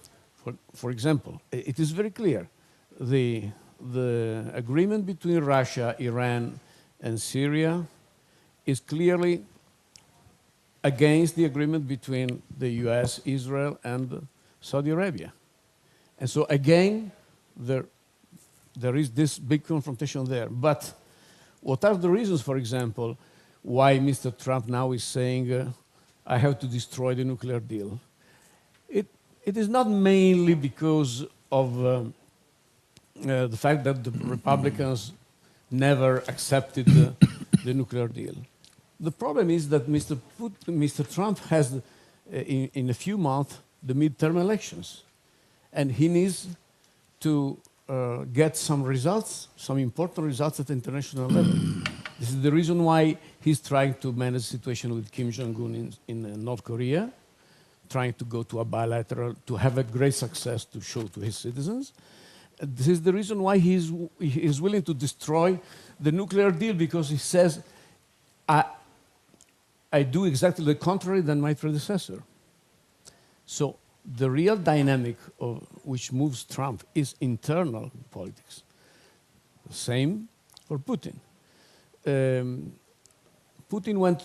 for example, it is very clear, the agreement between Russia, Iran, and Syria is clearly against the agreement between the US, Israel, and Saudi Arabia. And so again, there is this big confrontation there. But what are the reasons, for example, why Mr. Trump now is saying, I have to destroy the nuclear deal? It is not mainly because of the fact that the Republicans never accepted the nuclear deal. The problem is that Mr. Trump has, in a few months, the midterm elections. And he needs to get some results, some important results at the international level. This is the reason why he's trying to manage the situation with Kim Jong-un in North Korea, trying to go to a bilateral, to have a great success to show to his citizens. This is the reason why he is willing to destroy the nuclear deal, because he says, I do exactly the contrary than my predecessor. So the real dynamic of which moves Trump is internal politics. The same for Putin. Putin went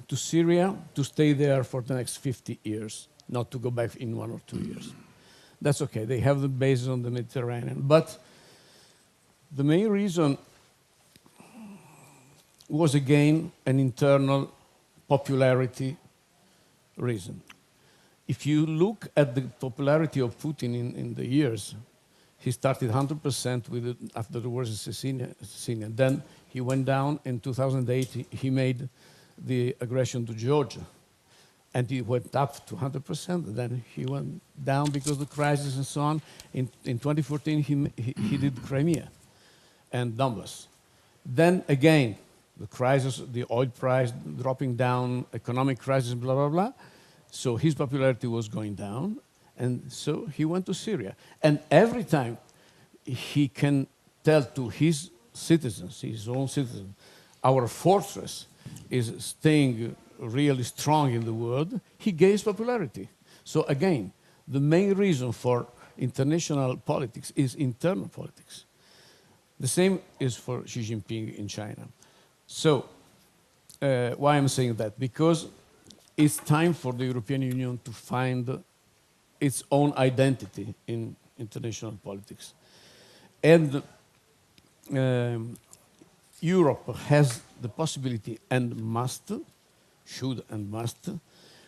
to Syria to stay there for the next 50 years, not to go back in 1 or 2 years. That's okay, they have the bases on the Mediterranean. But the main reason was again an internal popularity reason. If you look at the popularity of Putin in the years, he started 100% with it after the wars in Chechnya. Then he went down in 2008, he made the aggression to Georgia. And he went up to 100%, then he went down because of the crisis and so on. In 2014, he did Crimea and Donbass. Then again, the crisis, the oil price dropping down, economic crisis, blah, blah, blah. So his popularity was going down, and so he went to Syria. And every time he can tell to his citizens, his own citizens, our fortress is staying really strong in the world, he gains popularity. So again, the main reason for international politics is internal politics. The same is for Xi Jinping in China. So why I'm saying that? Because it's time for the European Union to find its own identity in international politics. And Europe has the possibility and should and must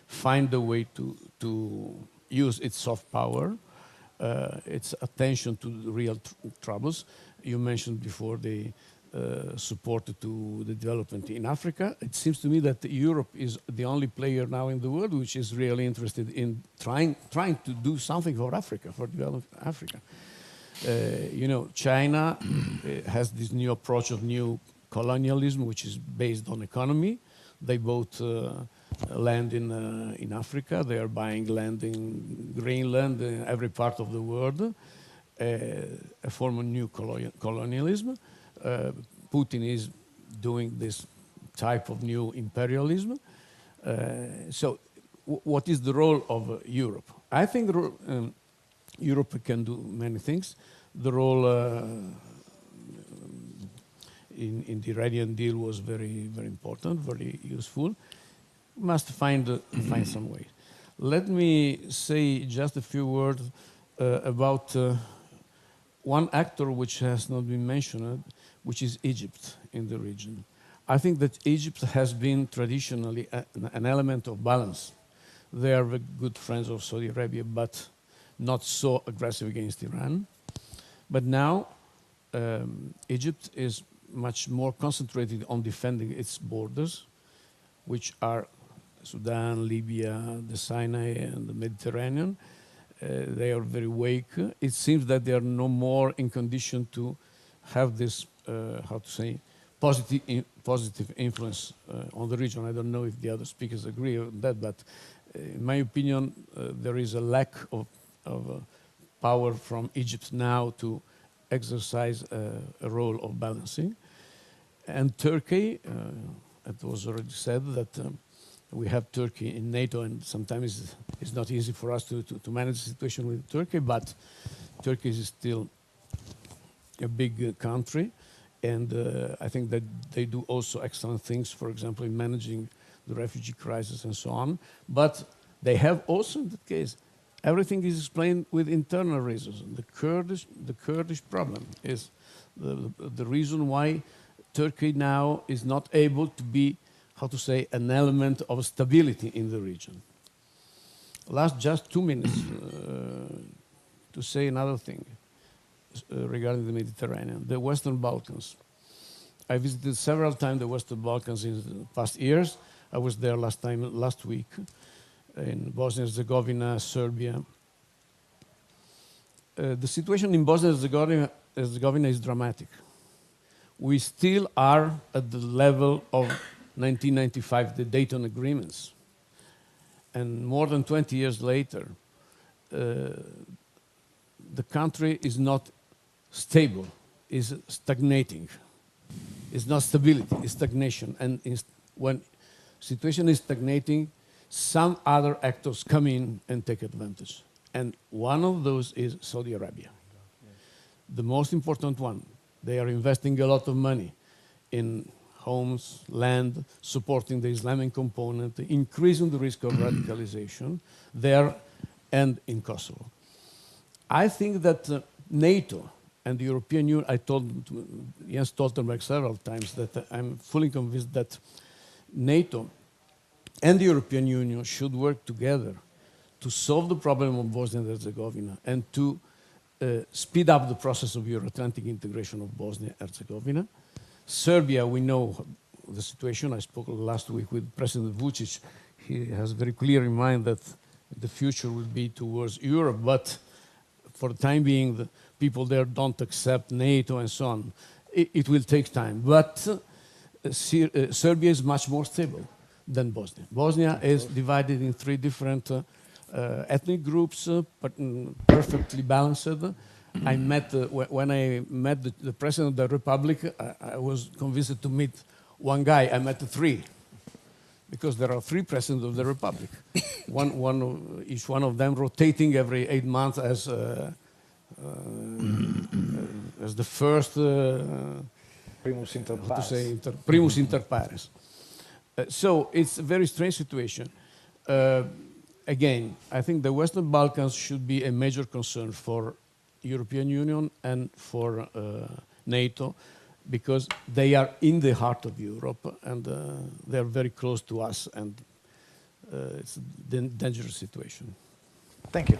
find a way to use its soft power, its attention to the real troubles. You mentioned before the support to the development in Africa. It seems to me that Europe is the only player now in the world which is really interested in trying to do something for Africa, for developing Africa. You know, China has this new approach of new colonialism, which is based on economy. They bought land in Africa. They are buying land in Greenland, in every part of the world. A form of new colonialism. Putin is doing this type of new imperialism. So what is the role of Europe? I think Europe can do many things. The role in the Iranian deal was very, very important, very useful. Must find some way. Let me say just a few words about one actor which has not been mentioned, which is Egypt in the region. I think that Egypt has been traditionally an element of balance. They are the good friends of Saudi Arabia, but not so aggressive against Iran. But now Egypt is much more concentrated on defending its borders, which are Sudan, Libya, the Sinai, and the Mediterranean. They are very weak. It seems that they are no more in condition to have this, how to say, positive influence on the region. I don't know if the other speakers agree on that, but in my opinion, there is a lack of power from Egypt now to exercise a role of balancing. And Turkey, it was already said that we have Turkey in NATO, and sometimes it's not easy for us to manage the situation with Turkey, but Turkey is still a big country, and I think that they do also excellent things, for example, in managing the refugee crisis and so on. But they have also, in that case, everything is explained with internal reasons. The Kurdish problem is the reason why Turkey now is not able to be, how to say, an element of stability in the region. Last just 2 minutes to say another thing regarding the Mediterranean, the Western Balkans. I visited several times the Western Balkans in the past years. I was there last week in Bosnia and Herzegovina, Serbia. The situation in Bosnia and Herzegovina is dramatic. We still are at the level of 1995, the Dayton agreements. And more than 20 years later, the country is not stable, is stagnating. It's not stability, it's stagnation. And when situation is stagnating, some other actors come in and take advantage. And one of those is Saudi Arabia. The most important one. They are investing a lot of money in homes, land, supporting the Islamic component, increasing the risk of radicalization there and in Kosovo. I think that NATO and the European Union, I told Jens Stoltenberg several times that I'm fully convinced that NATO and the European Union should work together to solve the problem of Bosnia and Herzegovina and to speed up the process of Euro-Atlantic integration of Bosnia and Herzegovina. Serbia, we know the situation. I spoke last week with President Vucic. He has very clear in mind that the future will be towards Europe, but for the time being, the people there don't accept NATO and so on. It will take time. But Serbia is much more stable than Bosnia. Bosnia is divided in 3 different ethnic groups, but perfectly balanced. I met, when I met the President of the Republic, I was convinced to meet one guy. I met 3, because there are 3 Presidents of the Republic. Each one of them rotating every 8 months as the first primus inter pares. Primus inter pares. So it's a very strange situation. Again, I think the Western Balkans should be a major concern for European Union and for NATO, because they are in the heart of Europe and they are very close to us, and it's a dangerous situation. Thank you.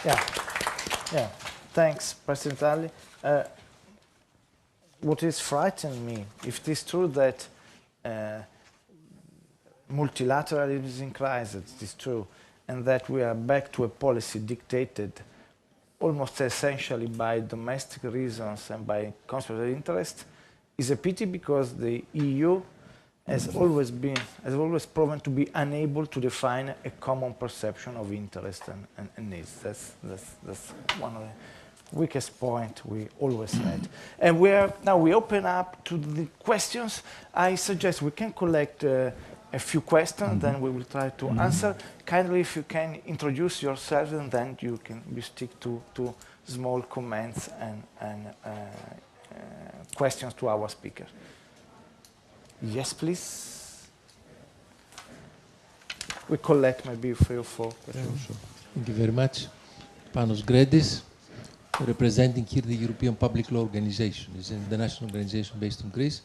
Yeah. Thanks, President Ali. What is frightening me, if it is true that multilateralism is in crisis, it is true, and that we are back to a policy dictated almost essentially by domestic reasons and by conspiracy interest, It's a pity because the EU has always proven to be unable to define a common perception of interest and needs. That's one of the weakest points we always had. And now we open up to the questions. I suggest we can collect a few questions, then we will try to answer. Kindly, if you can introduce yourself, and then you stick to small comments and questions to our speaker. Yes, please. We collect maybe 3 or 4 questions. Sure. Thank you very much. Panos Gredis, representing here the European Public Law Organization. It's an international organization based in Greece.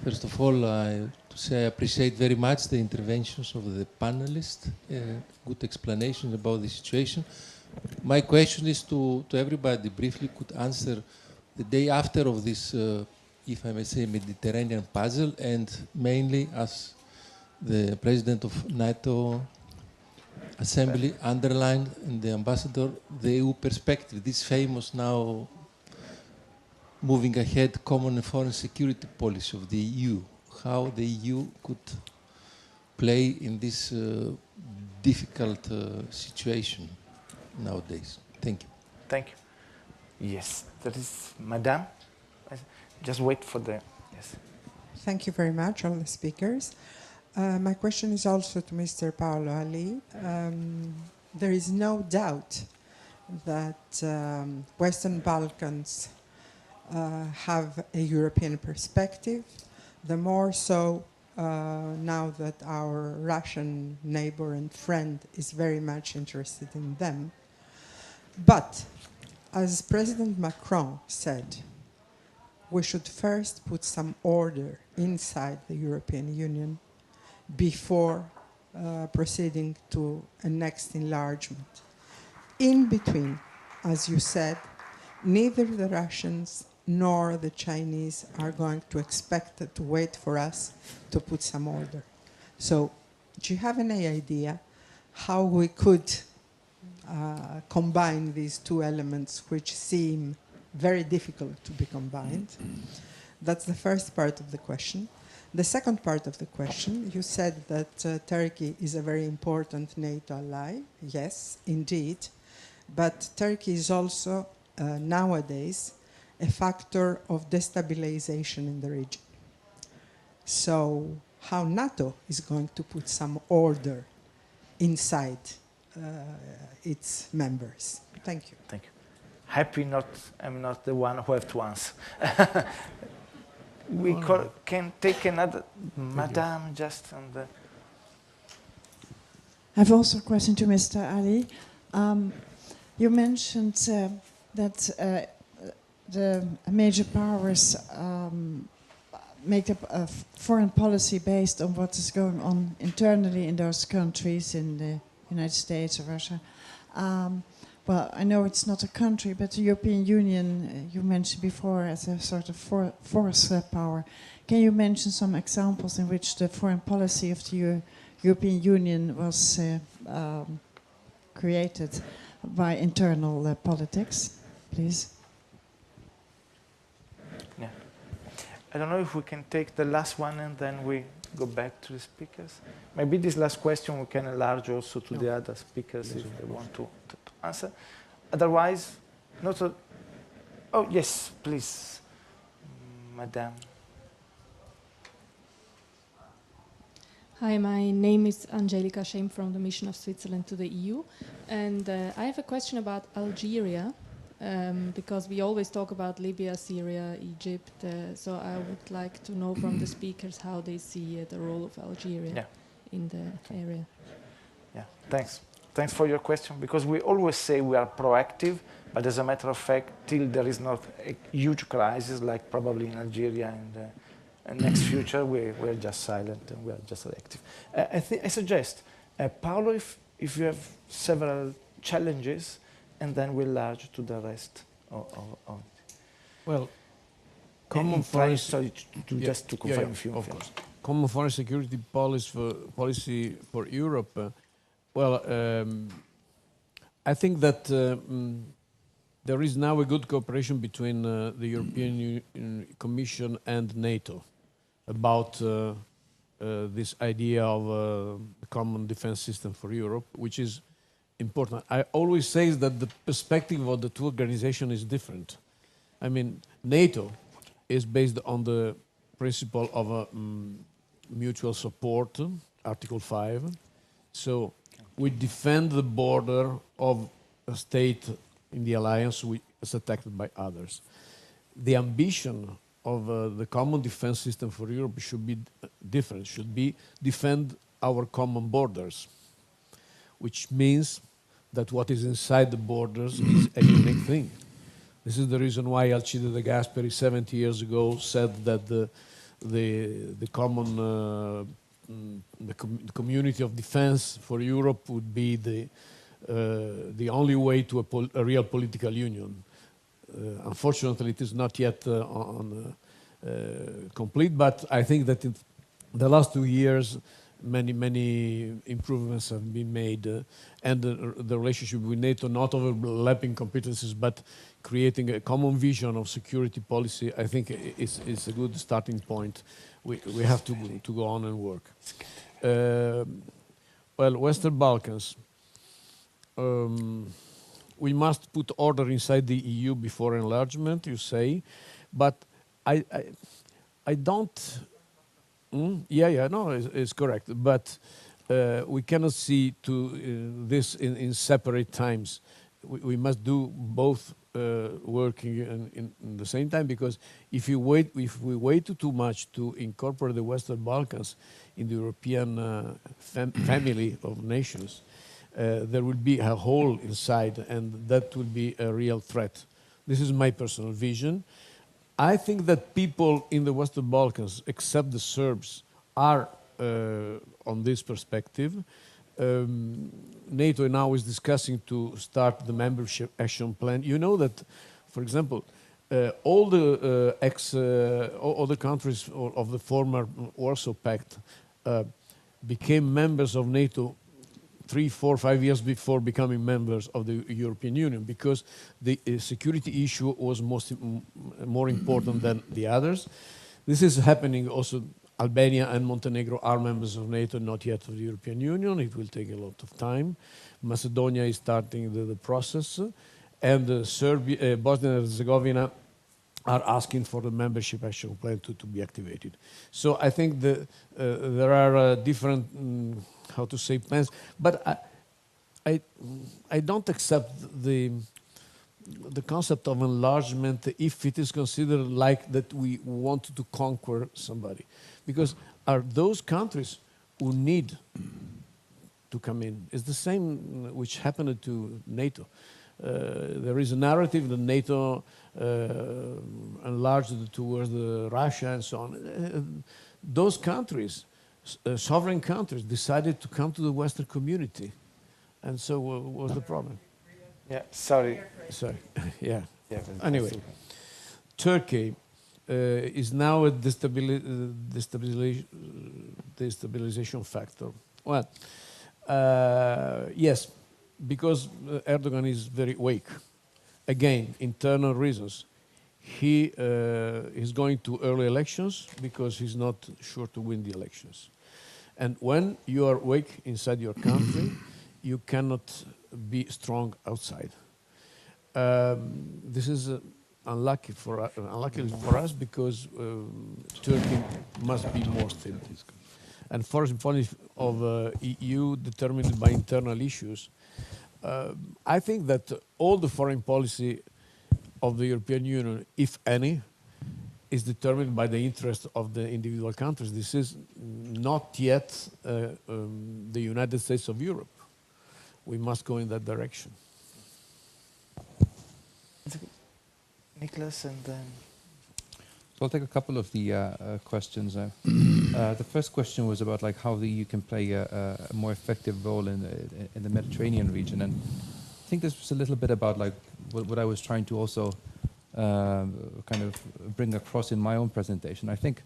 First of all, I appreciate very much the interventions of the panelists, good explanations about the situation. My question is to everybody, briefly could answer the day after of this if I may say, Mediterranean puzzle, and mainly as the president of NATO Assembly underlined, and the ambassador, the EU perspective, this famous now moving ahead common and foreign security policy of the EU, how the EU could play in this difficult situation nowadays. Thank you. Thank you. Yes, that is Madame. Just wait for the, yes. Thank you very much, all the speakers. My question is also to Mr. Paolo Ali. There is no doubt that Western Balkans have a European perspective, the more so now that our Russian neighbor and friend is very much interested in them. But, as President Macron said, we should first put some order inside the European Union before proceeding to a next enlargement. In between, as you said, neither the Russians nor the Chinese are going to expect to wait for us to put some order. So, do you have any idea how we could combine these two elements which seem very difficult to be combined? That's the first part of the question. The second part of the question, you said that Turkey is a very important NATO ally. Yes, indeed. But Turkey is also, nowadays, a factor of destabilisation in the region. So how NATO is going to put some order inside its members? Thank you. Thank you. I'm not the one who have to answer. We can take another, Madame, just on the... I have also a question to Mr. Ali. You mentioned that the major powers make up a foreign policy based on what is going on internally in those countries, in the United States or Russia. Well, I know it's not a country, but the European Union, you mentioned before, as a sort of force power. Can you mention some examples in which the foreign policy of the European Union was created by internal politics, please? Yeah. I don't know if we can take the last one and then we go back to the speakers. Maybe this last question we can enlarge also to the other speakers if they want to answer. Otherwise, not a... Oh, yes, please, Madame. Hi, my name is Angelica Schem from the Mission of Switzerland to the EU. And I have a question about Algeria, because we always talk about Libya, Syria, Egypt. So I would like to know from the speakers how they see the role of Algeria in the area. Yeah, thanks. Thanks for your question, because we always say we are proactive, but as a matter of fact, till there is not a huge crisis, like probably in Algeria in the next future, we're just silent and we're just reactive. I suggest, Paolo, if you have several challenges, and then we'll enlarge to the rest of it. Well, common foreign... Sorry, just to confirm a few of things. course. Common foreign security policy for Europe. I think that there is now a good cooperation between the European Commission and NATO about this idea of a common defense system for Europe, which is important. I always say that the perspective of the two organizations is different. I mean, NATO is based on the principle of mutual support, Article 5. So we defend the border of a state in the alliance which is attacked by others. The ambition of the common defense system for Europe should be different, should be defend our common borders, which means that what is inside the borders is a unique thing. This is the reason why Alcide de Gasperi 70 years ago said that the common the community of defense for Europe would be the only way to a real political union. Unfortunately, it is not yet complete, but I think that in the last 2 years, many improvements have been made, and the relationship with NATO, not overlapping competencies, but creating a common vision of security policy, I think is a good starting point. We have to go on and work. Well, Western Balkans. We must put order inside the EU before enlargement, you say, but I don't. No, it's correct. But we cannot see this in separate times. We must do both working in the same time, because if we wait too much to incorporate the Western Balkans in the European family of nations, there will be a hole inside, and that will be a real threat. This is my personal vision. I think that people in the Western Balkans, except the Serbs, are on this perspective. NATO now is discussing to start the membership action plan. You know that, for example, all the countries of the former Warsaw Pact became members of NATO 3, 4, 5 years before becoming members of the European Union, because the security issue was more important than the others. This is happening also. Albania and Montenegro are members of NATO, not yet of the European Union. It will take a lot of time. Macedonia is starting the process, and Serbia, Bosnia and Herzegovina are asking for the membership action plan to be activated. So I think there are different, how to say, plans, but I don't accept the concept of enlargement if it is considered like that we want to conquer somebody, because are those countries who need to come in. It's the same which happened to NATO. There is a narrative that NATO enlarged towards Russia and so on. Those countries, sovereign countries, decided to come to the Western community, and so what was the problem? Yeah, sorry. Yeah. Anyway, Turkey is now a destabilisation factor. Well, yes, because Erdogan is very weak. Again, internal reasons. He is going to early elections because he's not sure to win the elections. And when you are weak inside your country, you cannot be strong outside. This is unlucky for us because Turkey must be more stable. And foreign policy of EU determined by internal issues. I think that all the foreign policy of the European Union, if any, is determined by the interest of the individual countries. This is not yet the United States of Europe. We must go in that direction. Nicholas, and then... So I'll take a couple of the questions. The first question was about like how the EU can play a more effective role in the Mediterranean region, and I think this was a little bit about like what I was trying to also kind of bring across in my own presentation. I think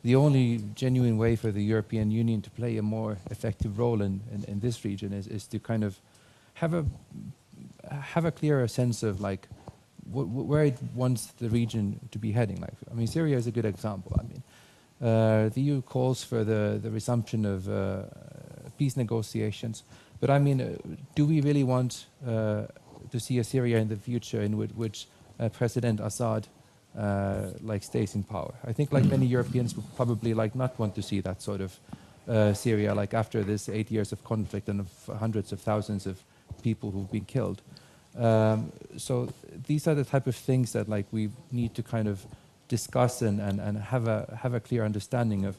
the only genuine way for the European Union to play a more effective role in this region is to kind of have have a clearer sense of like where it wants the region to be heading. Like, I mean, Syria is a good example. I mean, the EU calls for the resumption of peace negotiations, but I mean, do we really want to see a Syria in the future in which President Assad like stays in power? I think like many Europeans would probably like not want to see that sort of Syria like after this 8 years of conflict and of hundreds of thousands of people who've been killed. So these are the type of things that like we need to kind of discuss and have a clear understanding of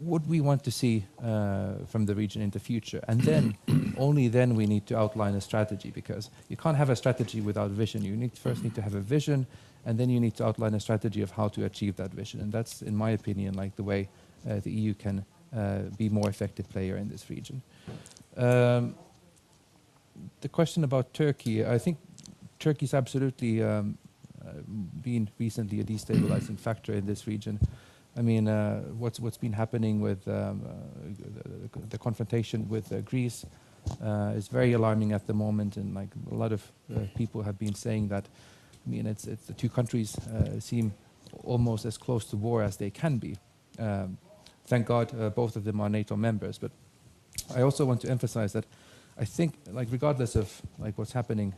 what we want to see from the region in the future. And then, only then we need to outline a strategy, because you can't have a strategy without vision. You first need to have a vision, and then you need to outline a strategy of how to achieve that vision. And that's, in my opinion, like the way the EU can be a more effective player in this region. The question about Turkey, I think Turkey's absolutely been recently a destabilizing factor in this region. I mean, what's been happening with the confrontation with Greece is very alarming at the moment, and like a lot of people have been saying that. I mean, it's the two countries seem almost as close to war as they can be. Thank God, both of them are NATO members. But I also want to emphasize that I think, like, regardless of like what's happening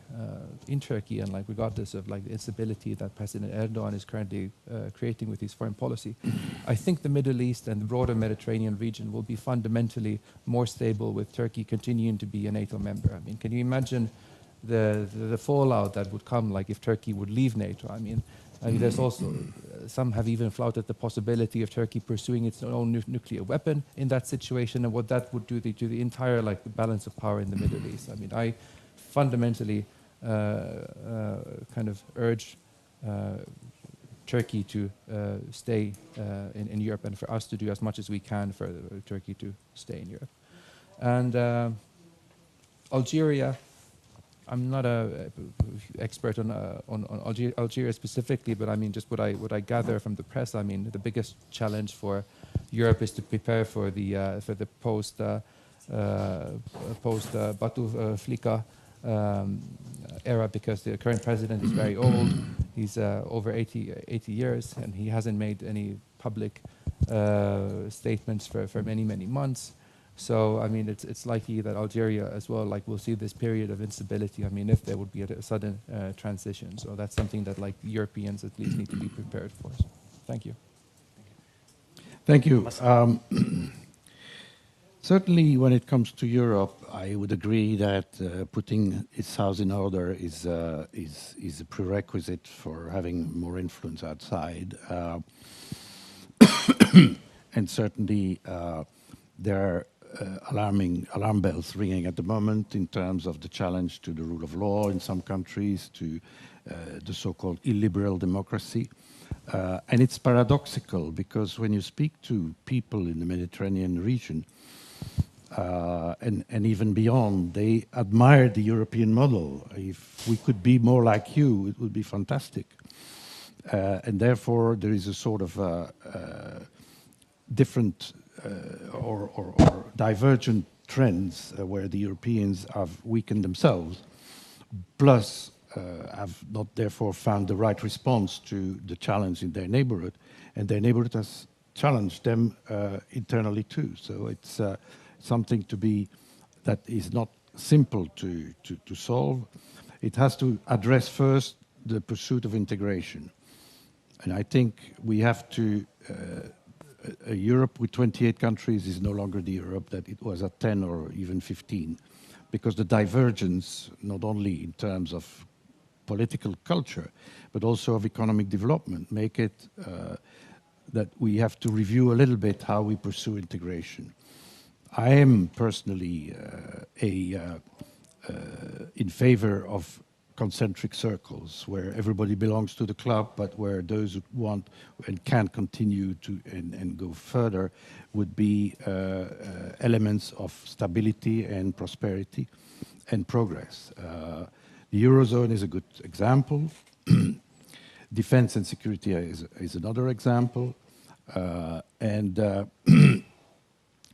in Turkey, and like regardless of like the instability that President Erdogan is currently creating with his foreign policy, I think the Middle East and the broader Mediterranean region will be fundamentally more stable with Turkey continuing to be a NATO member. I mean, can you imagine the fallout that would come, like if Turkey would leave NATO? I mean, there's also some have even flouted the possibility of Turkey pursuing its own nuclear weapon in that situation, and what that would do to the entire like balance of power in the Middle East. I mean, I fundamentally kind of urge Turkey to stay in Europe, and for us to do as much as we can for Turkey to stay in Europe. And Algeria. I'm not an expert on Algeria specifically, but I mean, just what I gather from the press. I mean, the biggest challenge for Europe is to prepare for the post Bouteflika era, because the current president is very old. He's over 80 years, and he hasn't made any public statements for many months. So, I mean, it's likely that Algeria as well, like, will see this period of instability. I mean, if there would be a sudden transition. So that's something that, like, Europeans at least need to be prepared for. So, thank you. Thank you. Certainly, when it comes to Europe, I would agree that putting its house in order is a prerequisite for having more influence outside. And certainly, there are alarm bells ringing at the moment in terms of the challenge to the rule of law in some countries, to the so-called illiberal democracy. And it's paradoxical, because when you speak to people in the Mediterranean region, and even beyond, they admire the European model. If we could be more like you, it would be fantastic. And therefore, there is a sort of different or divergent trends where the Europeans have weakened themselves, plus have not therefore found the right response to the challenge in their neighborhood, and their neighborhood has challenged them internally too. So it's something that is not simple to solve. It has to address first the pursuit of integration. And I think we have to a Europe with 28 countries is no longer the Europe that it was at 10 or even 15, because the divergence, not only in terms of political culture, but also of economic development, make it that we have to review a little bit how we pursue integration. I am personally in favor of concentric circles where everybody belongs to the club, but where those who want and can continue to and go further would be elements of stability and prosperity and progress. The Eurozone is a good example. Defense and security is another example.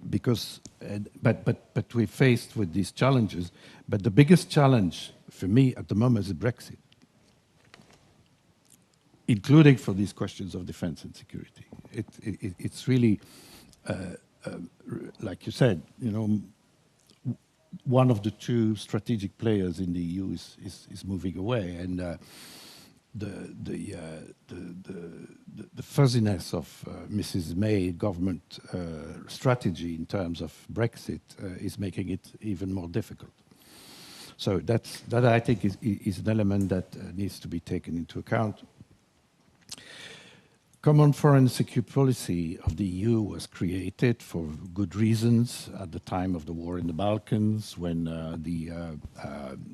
because, but we're faced with these challenges. But the biggest challenge for me at the moment is Brexit, including for these questions of defense and security. It's really, like you said, you know, one of the two strategic players in the EU is moving away, and the fuzziness of Mrs. May government strategy in terms of Brexit is making it even more difficult. So that I think is an element that needs to be taken into account. Common foreign and security policy of the EU was created for good reasons at the time of the war in the Balkans, when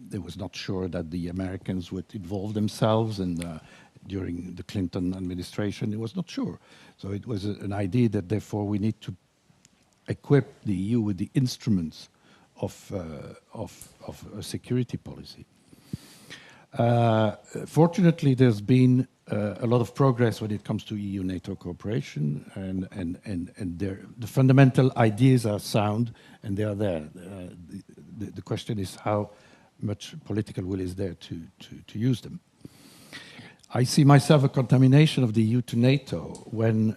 they was not sure that the Americans would involve themselves, and during the Clinton administration, it was not sure. So it was an idea that therefore we need to equip the EU with the instruments of a security policy. Fortunately, there's been a lot of progress when it comes to EU-NATO cooperation, and the fundamental ideas are sound, and they are there. The question is how much political will is there to use them. I see myself a contamination of the EU to NATO when,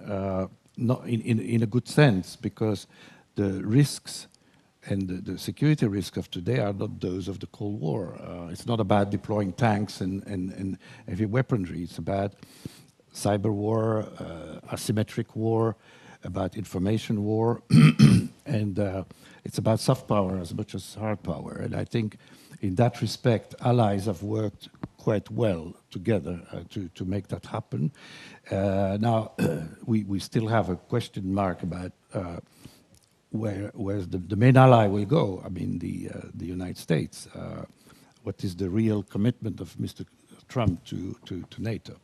not in a good sense, because the risks and the security risks of today are not those of the Cold War. It's not about deploying tanks and heavy weaponry. It's about cyber war, asymmetric war, about information war, and it's about soft power as much as hard power. And I think in that respect, allies have worked quite well together to make that happen. Now, we still have a question mark about where the main ally will go. I mean, the United States. What is the real commitment of Mr. Trump to NATO?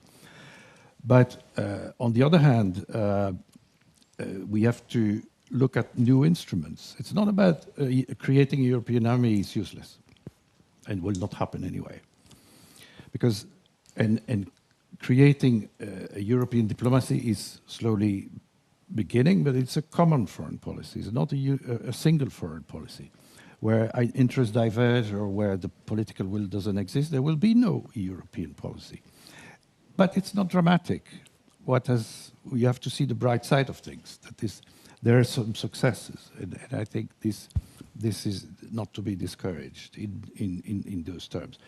But on the other hand, we have to look at new instruments. It's not about creating a European army is useless and will not happen anyway. Because and creating a European diplomacy is slowly beginning, but it's a common foreign policy. It's not a single foreign policy. Where interests diverge or where the political will doesn't exist, there will be no European policy. But it's not dramatic. We have to see the bright side of things. That is, there are some successes, and I think this is not to be discouraged in those terms.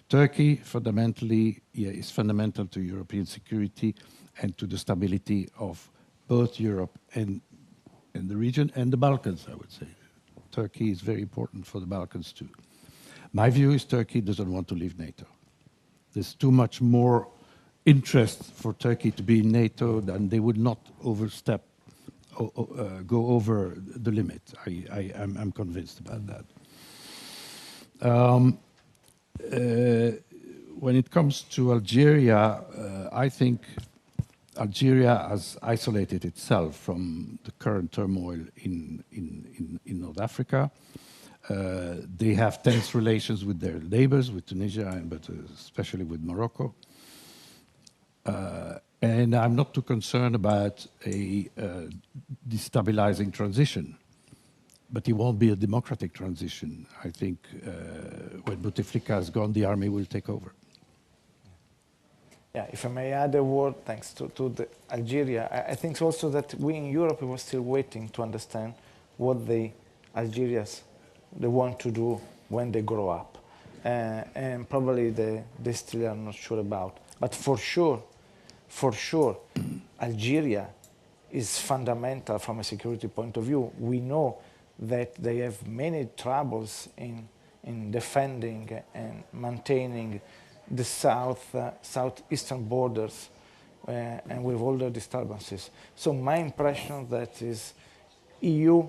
Turkey fundamentally is fundamental to European security and to the stability of both Europe and the region and the Balkans, I would say. Turkey is very important for the Balkans too. My view is Turkey doesn't want to leave NATO. There's too much more interest for Turkey to be in NATO than they would not go over the limit. I'm convinced about that. When it comes to Algeria, I think Algeria has isolated itself from the current turmoil in North Africa. They have tense relations with their neighbors, with Tunisia, but especially with Morocco. And I'm not too concerned about a destabilizing transition, but it won't be a democratic transition. I think when Bouteflika is gone, the army will take over. Yeah, if I may add a word, thanks to Algeria, I think also that we in Europe were still waiting to understand what the Algerians they want to do when they grow up, and probably they still are not sure about. But for sure, Algeria is fundamental from a security point of view. We know that they have many troubles in defending and maintaining the southeastern borders and with all the disturbances. So my impression that is EU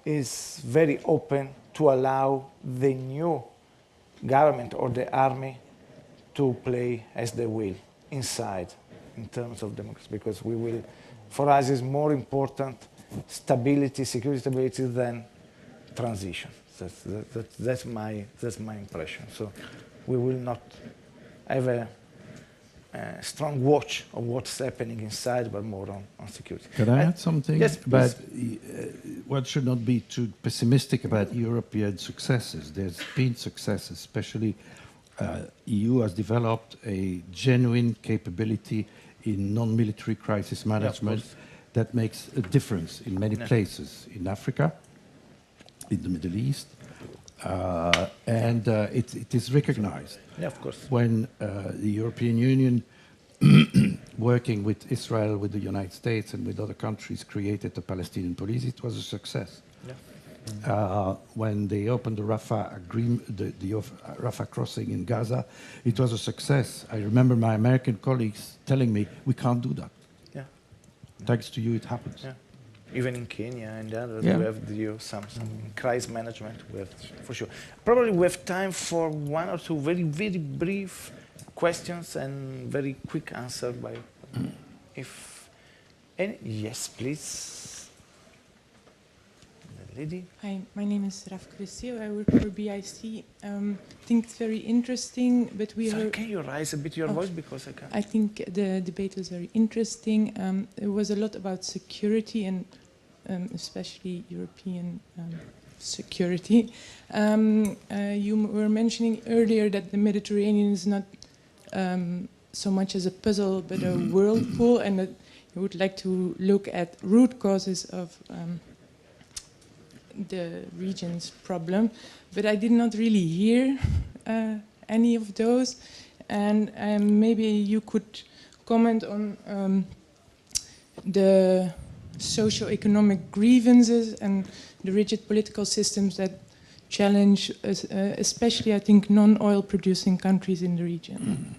is very open to allow the new government or the army to play as they will inside in terms of democracy, because we will, for us is more important stability, security stability than transition. That's my impression. So we will not have strong watch of what's happening inside, but more on security. Can I add something? Yes, But one should not be too pessimistic about European successes. There's been successes, especially EU has developed a genuine capability in non-military crisis management that makes a difference in many places, in Africa, in the Middle East, and it is recognized. Yeah, of course. When the European Union, working with Israel, with the United States, and with other countries, created the Palestinian police, it was a success. Yeah. When they opened the Rafah Rafah crossing in Gaza, it was a success. I remember my American colleagues telling me, "We can't do that. Yeah. Thanks to you, it happens." Yeah. Even in Kenya and others, Yeah. we have some crisis management, we have, for sure. Probably we have time for one or two very, very brief questions and very quick answer by, if any. Yes, please. The lady. Hi, my name is Raf Crescio. I work for BIC. I think it's very interesting, but we Sorry, heard... can you raise a bit your voice, because I can't. I think the debate was very interesting. It was a lot about security and especially European security. You were mentioning earlier that the Mediterranean is not so much as a puzzle but a whirlpool, and that you would like to look at root causes of the region's problem. But I did not really hear any of those, and maybe you could comment on the socio-economic grievances and the rigid political systems that challenge, especially I think, non-oil producing countries in the region.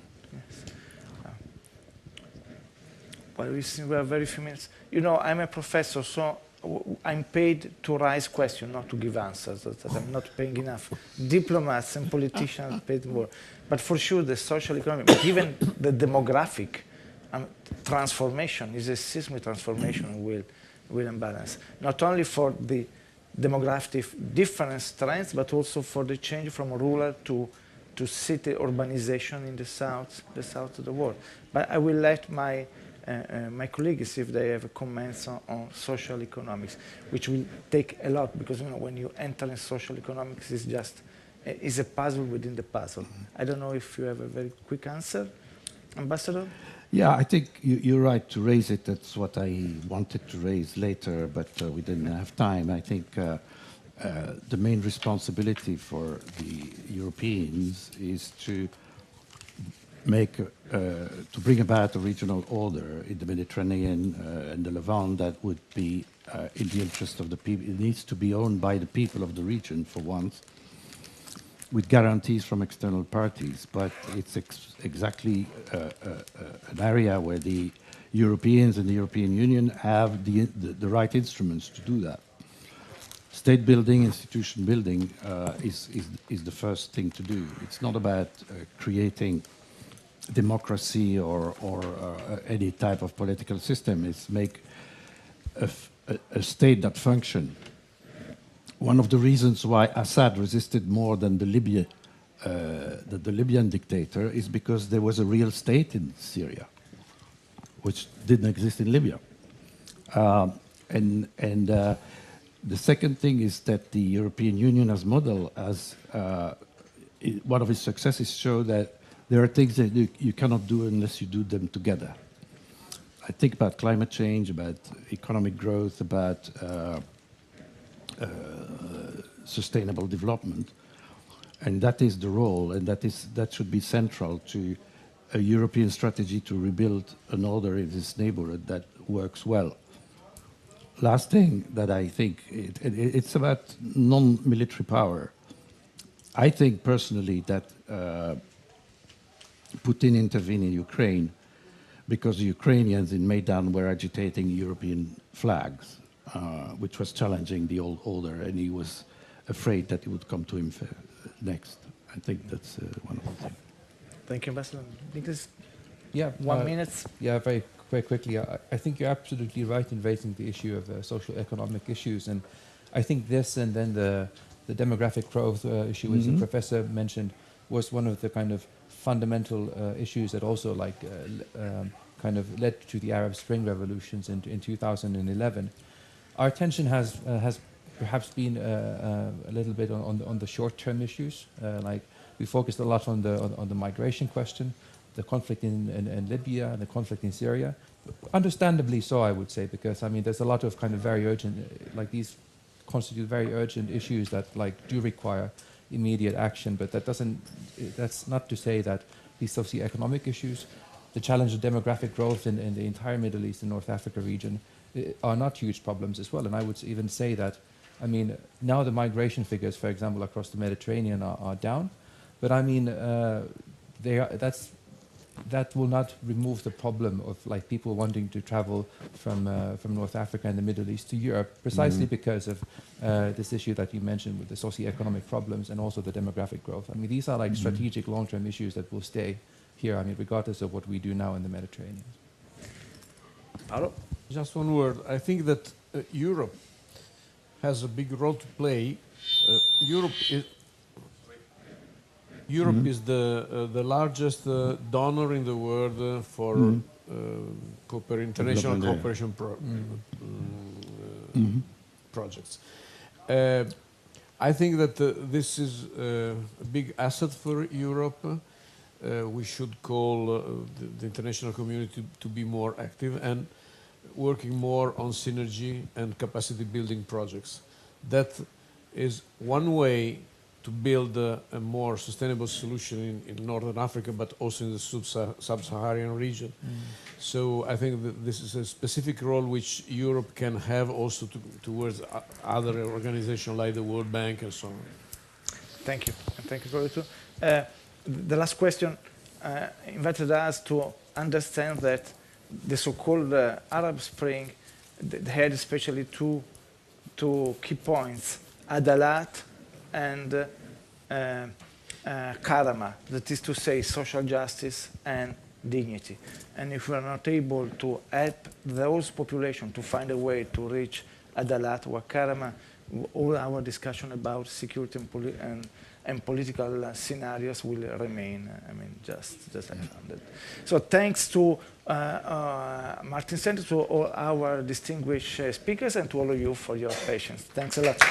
Well, we have very few minutes. You know, I'm a professor, so I'm paid to raise questions, not to give answers. That I'm not paying enough. Diplomats and politicians paid more. But for sure, the social economic, but even the demographic transformation is a seismic transformation will imbalance. Not only for the demographic difference trends, but also for the change from rural to city urbanization in the south of the world. But I will let my colleagues, if they have comments on social economics, which will take a lot, because when you enter in social economics, it's just is a puzzle within the puzzle. I don't know if you have a very quick answer, Ambassador. Yeah, I think you're right to raise it. That's what I wanted to raise later, but we didn't have time. I think the main responsibility for the Europeans is to bring about a regional order in the Mediterranean and the Levant that would be in the interest of the people. It needs to be owned by the people of the region for once, with guarantees from external parties, but it's exactly an area where the Europeans and the European Union have the right instruments to do that. State building, institution building is the first thing to do. It's not about creating democracy or any type of political system. It's make a state that functions. One of the reasons why Assad resisted more than the Libyan dictator is because there was a real state in Syria, which didn't exist in Libya. The second thing is that the European Union as model, one of its successes show that there are things that you cannot do unless you do them together. I think about climate change, about economic growth, about sustainable development, and that is the role, and that should be central to a European strategy to rebuild an order in this neighborhood that works well. Last thing that I think, it's about non-military power. I think personally that Putin intervened in Ukraine because the Ukrainians in Maidan were agitating European flags, which was challenging the old order, and he was afraid that it would come to him next. I think that's one of the things. Thank you, Ambassador. Nicholas, Yeah, 1 minute. Yeah, very quickly. I think you're absolutely right in raising the issue of social economic issues, and I think this and then the demographic growth issue, as the professor mentioned, was one of the kind of fundamental issues that also kind of led to the Arab Spring revolutions in 2011. Our attention has perhaps been a little bit on the short-term issues. Like we focused a lot on the migration question, the conflict in Libya, and the conflict in Syria. Understandably so, I would say, because I mean there's a lot of kind of very urgent, like these constitute very urgent issues that do require immediate action. But that's not to say that these socioeconomic issues, the challenge of demographic growth in the entire Middle East and North Africa region are not huge problems as well. And I would even say that, I mean, now the migration figures, for example, across the Mediterranean are down, but I mean, that will not remove the problem of like people wanting to travel from North Africa and the Middle East to Europe, precisely because of this issue that you mentioned with the socioeconomic problems and also the demographic growth. I mean, these are like strategic long-term issues that will stay here, I mean, regardless of what we do now in the Mediterranean. Paolo? Just one word. I think that Europe has a big role to play. Europe is the largest donor in the world for international cooperation projects. I think that this is a big asset for Europe. We should call the international community to be more active and working more on synergy and capacity building projects. That is one way to build a more sustainable solution in Northern Africa, but also in the sub-Saharan region. So I think that this is a specific role which Europe can have also towards other organizations like the World Bank and so on. Thank you. And thank you for it too. The last question invited us to understand that the so-called Arab Spring had especially two key points, Adalat and Karama, that is to say social justice and dignity. And if we are not able to help those populations to find a way to reach Adalat or Karama, all our discussion about security and political scenarios will remain, I mean, just unfounded. So thanks to Martin Center, to all our distinguished speakers, and to all of you for your patience. Thanks a lot.